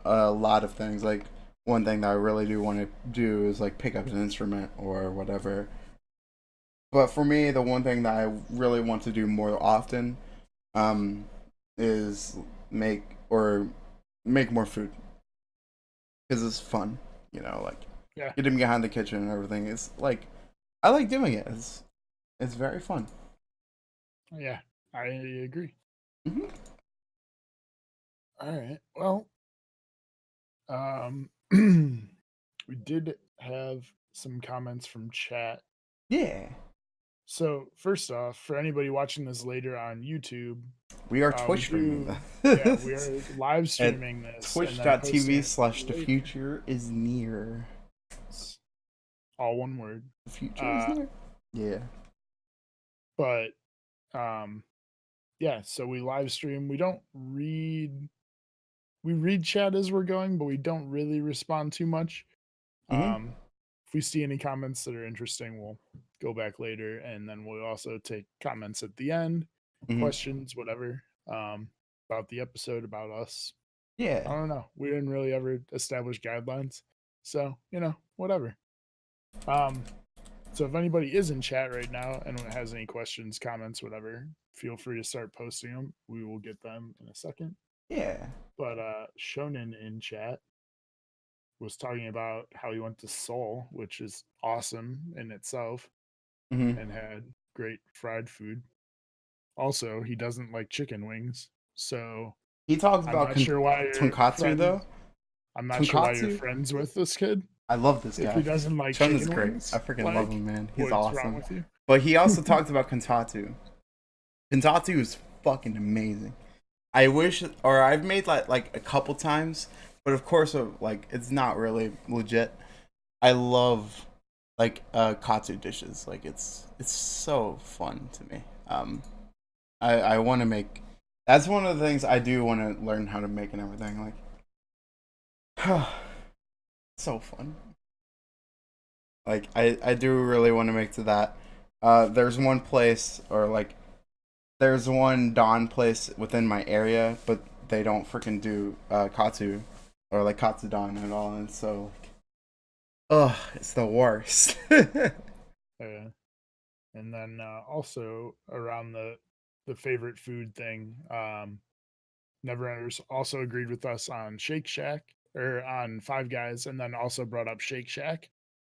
A lot of things. Like one thing that I really do want to do is like pick up an instrument or whatever. But for me, the one thing that I really want to do more often is make more food. Because it's fun, like getting behind the kitchen and everything. It's like I like doing it. It's very fun. Yeah, I agree. Mm-hmm. All right. Well, we did have some comments from chat. Yeah. So first off, for anybody watching this later on YouTube, we are Twitch streaming this. We are live streaming this. Twitch.tv/thefuture is near. all one word. The future is there. Yeah. But yeah, so we live stream. We don't read chat as we're going, but we don't really respond too much. Mm-hmm. If we see any comments that are interesting, we'll go back later, and then we'll also take comments at the end, Mm-hmm. questions, whatever, about the episode, about us. I Yeah. don't know. We didn't really ever establish guidelines, so whatever. Um, so if anybody is in chat right now and has any questions, comments, whatever, feel free to start posting them. We will get them in a second. Yeah. But Shonen in chat was talking about how he went to Seoul, which is awesome in itself, Mm-hmm. and had great fried food. Also, he doesn't like chicken wings, so He talks I'm about not sure why you're tonkatsu though. friends. I'm not sure why you're Tonkatsu. friends with this kid I love this if he guy. doesn't like Shun is chicken great. wings. I freaking love Like, him, man. He's what's wrong awesome. with you? But he also talked about Kontatu. Kontatu is fucking amazing. I wish, or I've made like a couple times, but of course, like it's not really legit. I love like katsu dishes. Like it's so fun to me. I want to make. That's one of the things I do want to learn how to make and everything. Like, so fun. Like I do really want to make to that. There's one place or like there's one Don place within my area, but they don't freaking do katsu or like katsudon at all, and so like, ugh, it's the worst. And then also around the favorite food thing, Neverenders also agreed with us on Shake Shack or on Five Guys, and then also brought up Shake Shack,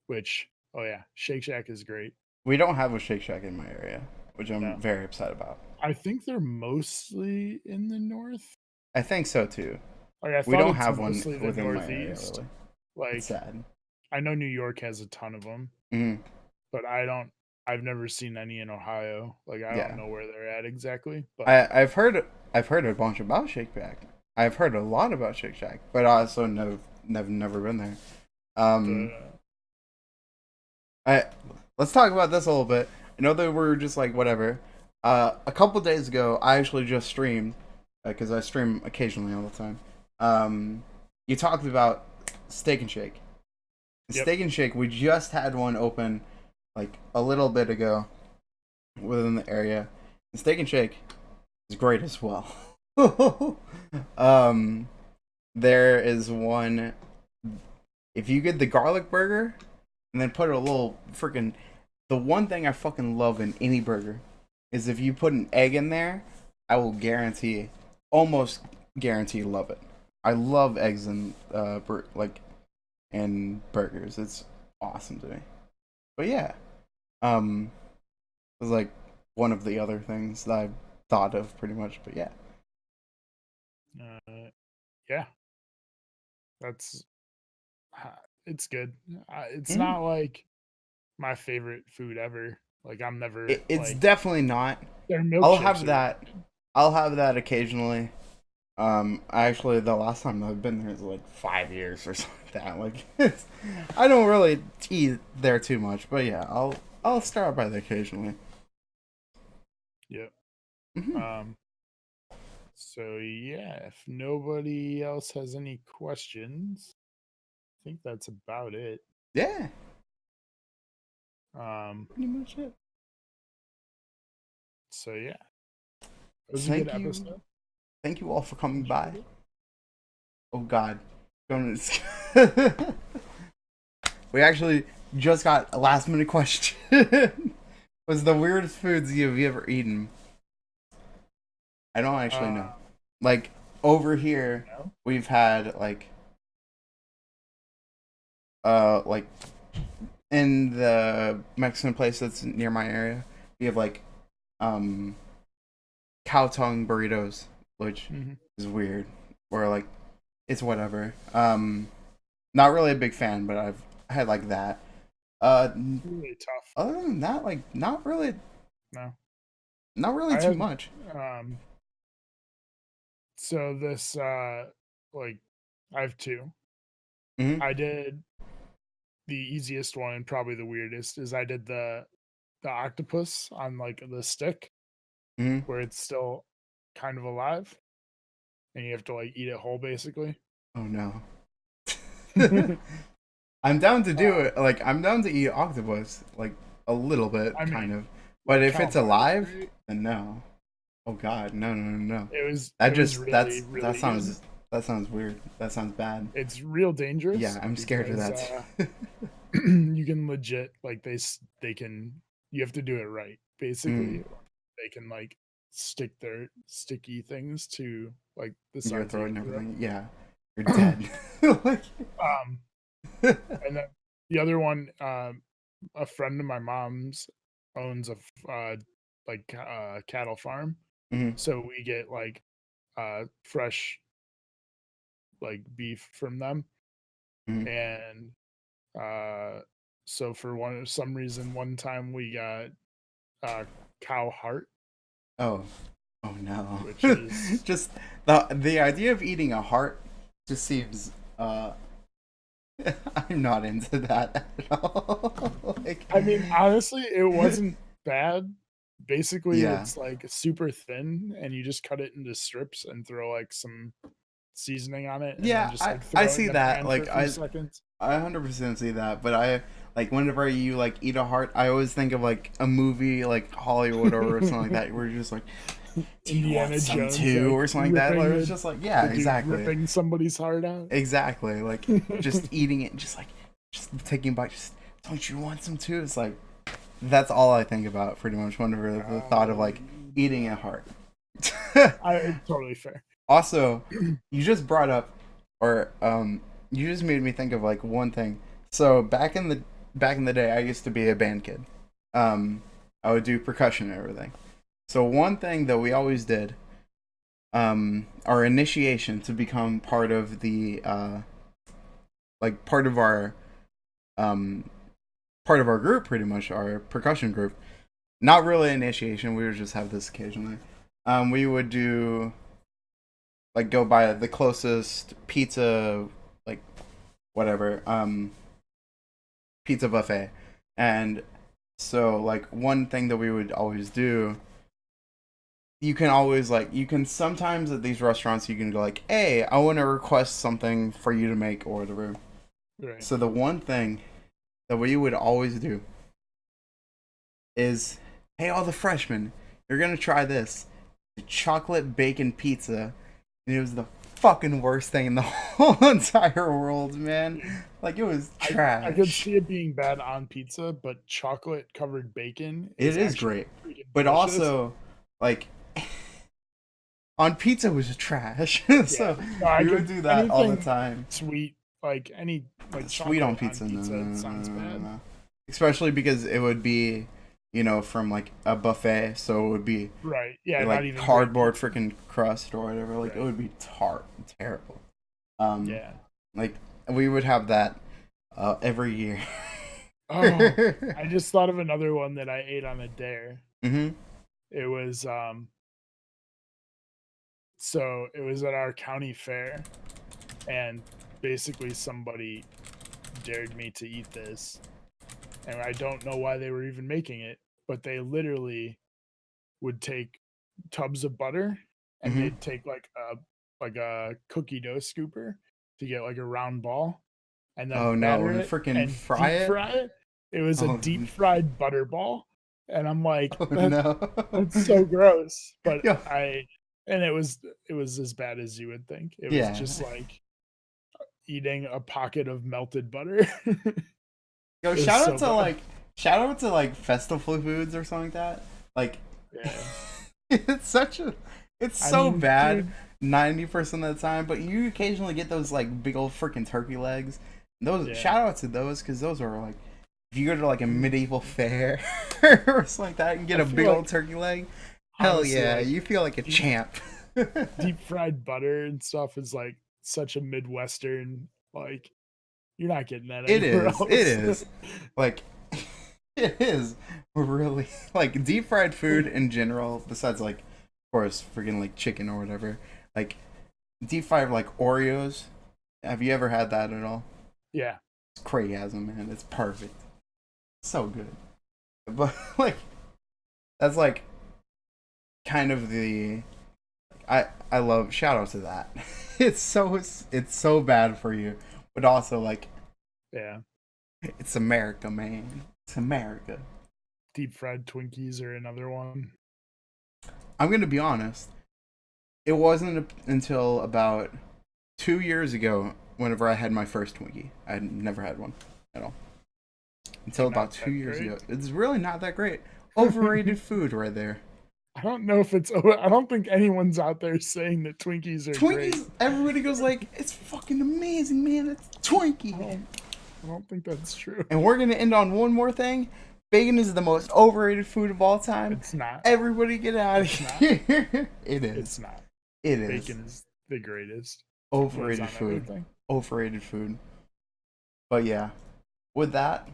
which oh yeah, Shake Shack is great. We don't have a Shake Shack in my area, which I'm No, very upset about. I think they're mostly in the north. I think so too. Like I We thought don't it's have one mostly the within my area, northeast. really. It's Like sad. I know New York has a ton of them, Mm-hmm. but I don't. I've never seen any in Ohio. Like I don't Yeah, know where they're at exactly, but I've heard a bunch about Shake Shack. I've heard a lot about Shake Shack, but I also never been there. Um, the I let's talk about this a little bit. I know that we're just like whatever. A couple days ago, I actually just streamed because I stream occasionally all the time. You talked about Steak and Shake. Yep. Steak and Shake. We just had one open like a little bit ago within the area. And Steak and Shake is great as well. There is one. If you get the garlic burger and then put a little freaking. The one thing I fucking love in any burger is if you put an egg in there, I will guarantee, almost guarantee, love it. I love eggs in in burgers. It's awesome to me. But yeah, it was like one of the other things that I thought of pretty much. But yeah, yeah, that's it's good. It's mm. not like my favorite food ever. Like I'm never It's like definitely not. their I'll milkshakes have are that. I'll have that occasionally. Actually, the last time I've been there is like 5 years or something like that. Like, I don't really eat there too much, but yeah, I'll start by there occasionally. Yep. Mm-hmm. So yeah, if nobody else has any questions, I think that's about it. Yeah, Um, pretty much it. so yeah, it was a good Thank you. episode. Thank you all for coming by. Oh God, don't. We actually just got a last minute question. Was the weirdest foods you've ever eaten? I don't actually know. Like over here, No? we've had like in the Mexican place that's near my area, we have like cow tongue burritos, which Mm-hmm. is weird. Or like it's whatever. Not really a big fan, but I've had like that. Really tough. Other than that, like not really No, not really I too have much. So this like I have two. Hmm. I did the easiest one and probably the weirdest is I did the octopus on like the stick Mhm. where it's still kind of alive and you have to like eat it whole basically. Oh no. I'm down to do it. Like I'm down to eat octopus, like a little bit, I kind mean, of. But like if it's calamari is alive, great. then no. Oh God, no, no, no, no. It was really That really good. sounds weird. That sounds bad. It's real dangerous Yeah, I'm scared of because that. you can legit like they can you have to do it right Mm, basically. They can like stick their sticky things to like the your sides of throat your and throat. everything. Yeah, you're dead. Like, um and then the other one, a friend of my mom's owns cattle farm, mhm, so we get like fresh like beef from them. mhm. And so for some reason one time we got uh cow heart, Oh, oh no. which is Just the idea of eating a heart just seems I'm not into that at all. Like, I mean honestly it wasn't bad. Basically yeah, it's like super thin and you just cut it into strips and throw like some seasoning on it and then yeah, just like I throw it see in a that. pan for a Like few seconds. I 100% see that, but I like whenever you like eat a heart, I always think of like a movie like Hollywood or something like that, where you're just like, "Do you want Indiana some Jones too?" like or something like that. Like, ripping it's just like, yeah, the dude exactly, ripping somebody's heart out. exactly. Like just eating it, just like just taking a bite. Just don't you want some too? It's like that's all I think about pretty much whenever the thought of like eating a heart. Totally fair. Also, you just brought up, or you just made me think of like one thing. So back in the day, I used to be a band kid. I would do percussion and everything. So one thing that we always did, our initiation to become part of the like um, part of our group, pretty much our percussion group. Not really initiation. We would just have this occasionally. We would do like go by the closest pizza, like whatever, pizza buffet. And so like one thing that we would always do, you can always like you can sometimes at these restaurants you can go like, hey, I want to request something for you to make or whatever. Right. So the one thing that we would always do is, hey, all the freshmen, you're gonna try this, the chocolate bacon pizza. And it was the fucking worst thing in the whole entire world, man. Like it was I could trash. see it being bad on pizza, but chocolate covered bacon It is is actually great, freaking but delicious. also like on pizza was trash. Yeah. So No, I we would could do that all the anything time. sweet, like any like Sweet on chocolate on pizza, no, pizza, no, it no, sounds no, no, bad. no. Especially because it would be, you know, from like a buffet, so it would be Right. Yeah, not like even great cardboard pizza. freaking crust or whatever. Like it Right. would be terrible. Um, Yeah. like we would have that every year. Oh, I just thought of another one that I ate on a dare. Mhm. It was so it was at our county fair and basically somebody dared me to eat this and I don't know why they were even making it, but they literally would take tubs of butter and Mhm. they'd take like a cookie dough scooper to get like a round ball and Oh then no, batter and it freaking and fry deep it. fry it. It was a Oh, deep fried butter ball, and I'm like, oh no. that's so gross." But Yo, it was as bad as you would think. It was yeah. just like eating a pocket of melted butter. Yo, It was so bad. shout out to like festival foods or something like that. Like Yeah. it's such a it's I so mean, bad dude, 90% of the time, but you occasionally get those like big old freaking turkey legs. Those yeah. shout out to those because those are like if you go to like a Mm, medieval fair or something like that and get I a feel big old like turkey leg, hell honestly, yeah, like you feel like a deep champ. deep fried butter and stuff is like such a Midwestern like you're not getting that It anywhere is. It else. is. Like it is really like deep fried food in general, besides like of course freaking like chicken or whatever. Like deep fried like Oreos. Have you ever had that at all? Yeah. It's Craygasm, man. It's perfect. So good. But like, that's like kind of the I love shout out to that. It's so bad for you, but also like Yeah. it's America, man. It's America. Deep fried Twinkies are another one. I'm gonna be honest. It wasn't until about 2 years ago, whenever I had my first Twinkie. I had never had one at all until Not about that 2 years great. ago. It's really not that great. Overrated food right there. I don't know if it's. I don't think anyone's out there saying that Twinkies are great. Twinkies, everybody goes like, it's fucking amazing, man. It's Twinkie. I don't think that's true. And we're gonna end on one more thing. Bacon is the most overrated food of all time. It's not. Everybody get out of here. It is. It's not. It is. Bacon is the greatest. Overrated Goes on food. everything. Overrated food. But yeah, with that,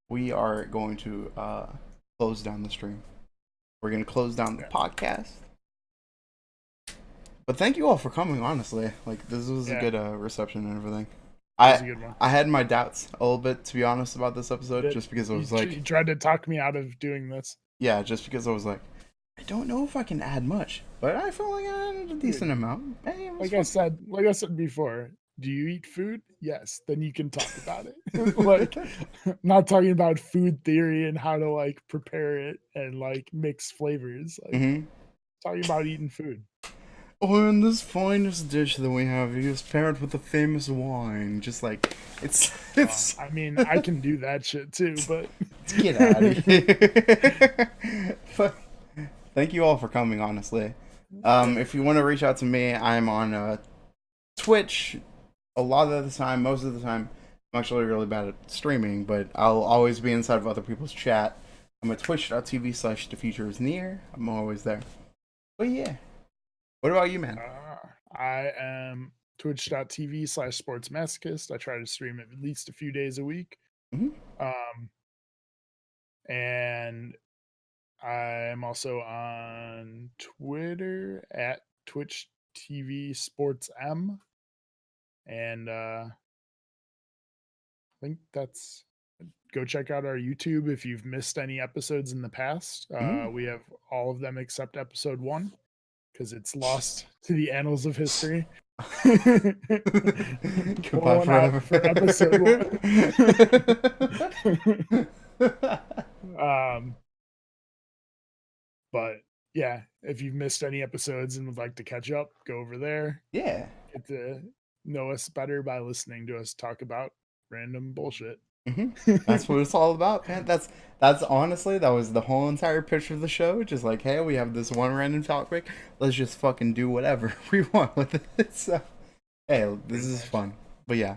we are going to close down the stream. We're going to close down the podcast. But thank you all for coming, honestly. Like, this was a good reception and everything. That was a good one. I had my doubts a little bit, to be honest, about this episode, just because it was You tried to talk me out of doing this. Yeah, just because I was like, I don't know if I can add much, but I feel like I added a decent amount. Hey, like I said before, do you eat food? Yes, then you can talk about it. Like, not talking about food theory and how to like prepare it and like mix flavors. Like, talking about eating food. Oh, and this finest dish that we have is paired with a famous wine. Just like it's. I mean, I can do that shit too, but get out of here. But thank you all for coming. Honestly, if you want to reach out to me, I'm on Twitch. A lot of the time, most of the time, I'm actually really bad at streaming, but I'll always be inside of other people's chat. I'm at twitch.tv/the future is near. I'm always there. But yeah. What about you, man? I am twitch.tv/sportsmasochist. I try to stream at least a few days a week. And I'm also on Twitter at Twitch TV Sports M. And I think that's. Go check out our YouTube if you've missed any episodes in the past. We have all of them except episode 1. Because it's lost to the annals of history. Goodbye forever. For episode 1. But yeah, if you've missed any episodes and would like to catch up, go over there. Yeah. Get to know us better by listening to us talk about random bullshit. That's what it's all about, man. That's honestly, that was the whole entire pitch of the show. Just like, hey, we have this one random topic. Let's just fucking do whatever we want with it. So, hey, this is fun. But yeah,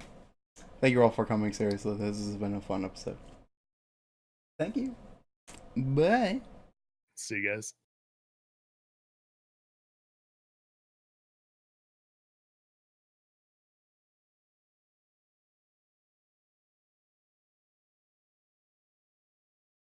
thank you all for coming. Seriously, this has been a fun episode. Thank you. Bye. See you guys.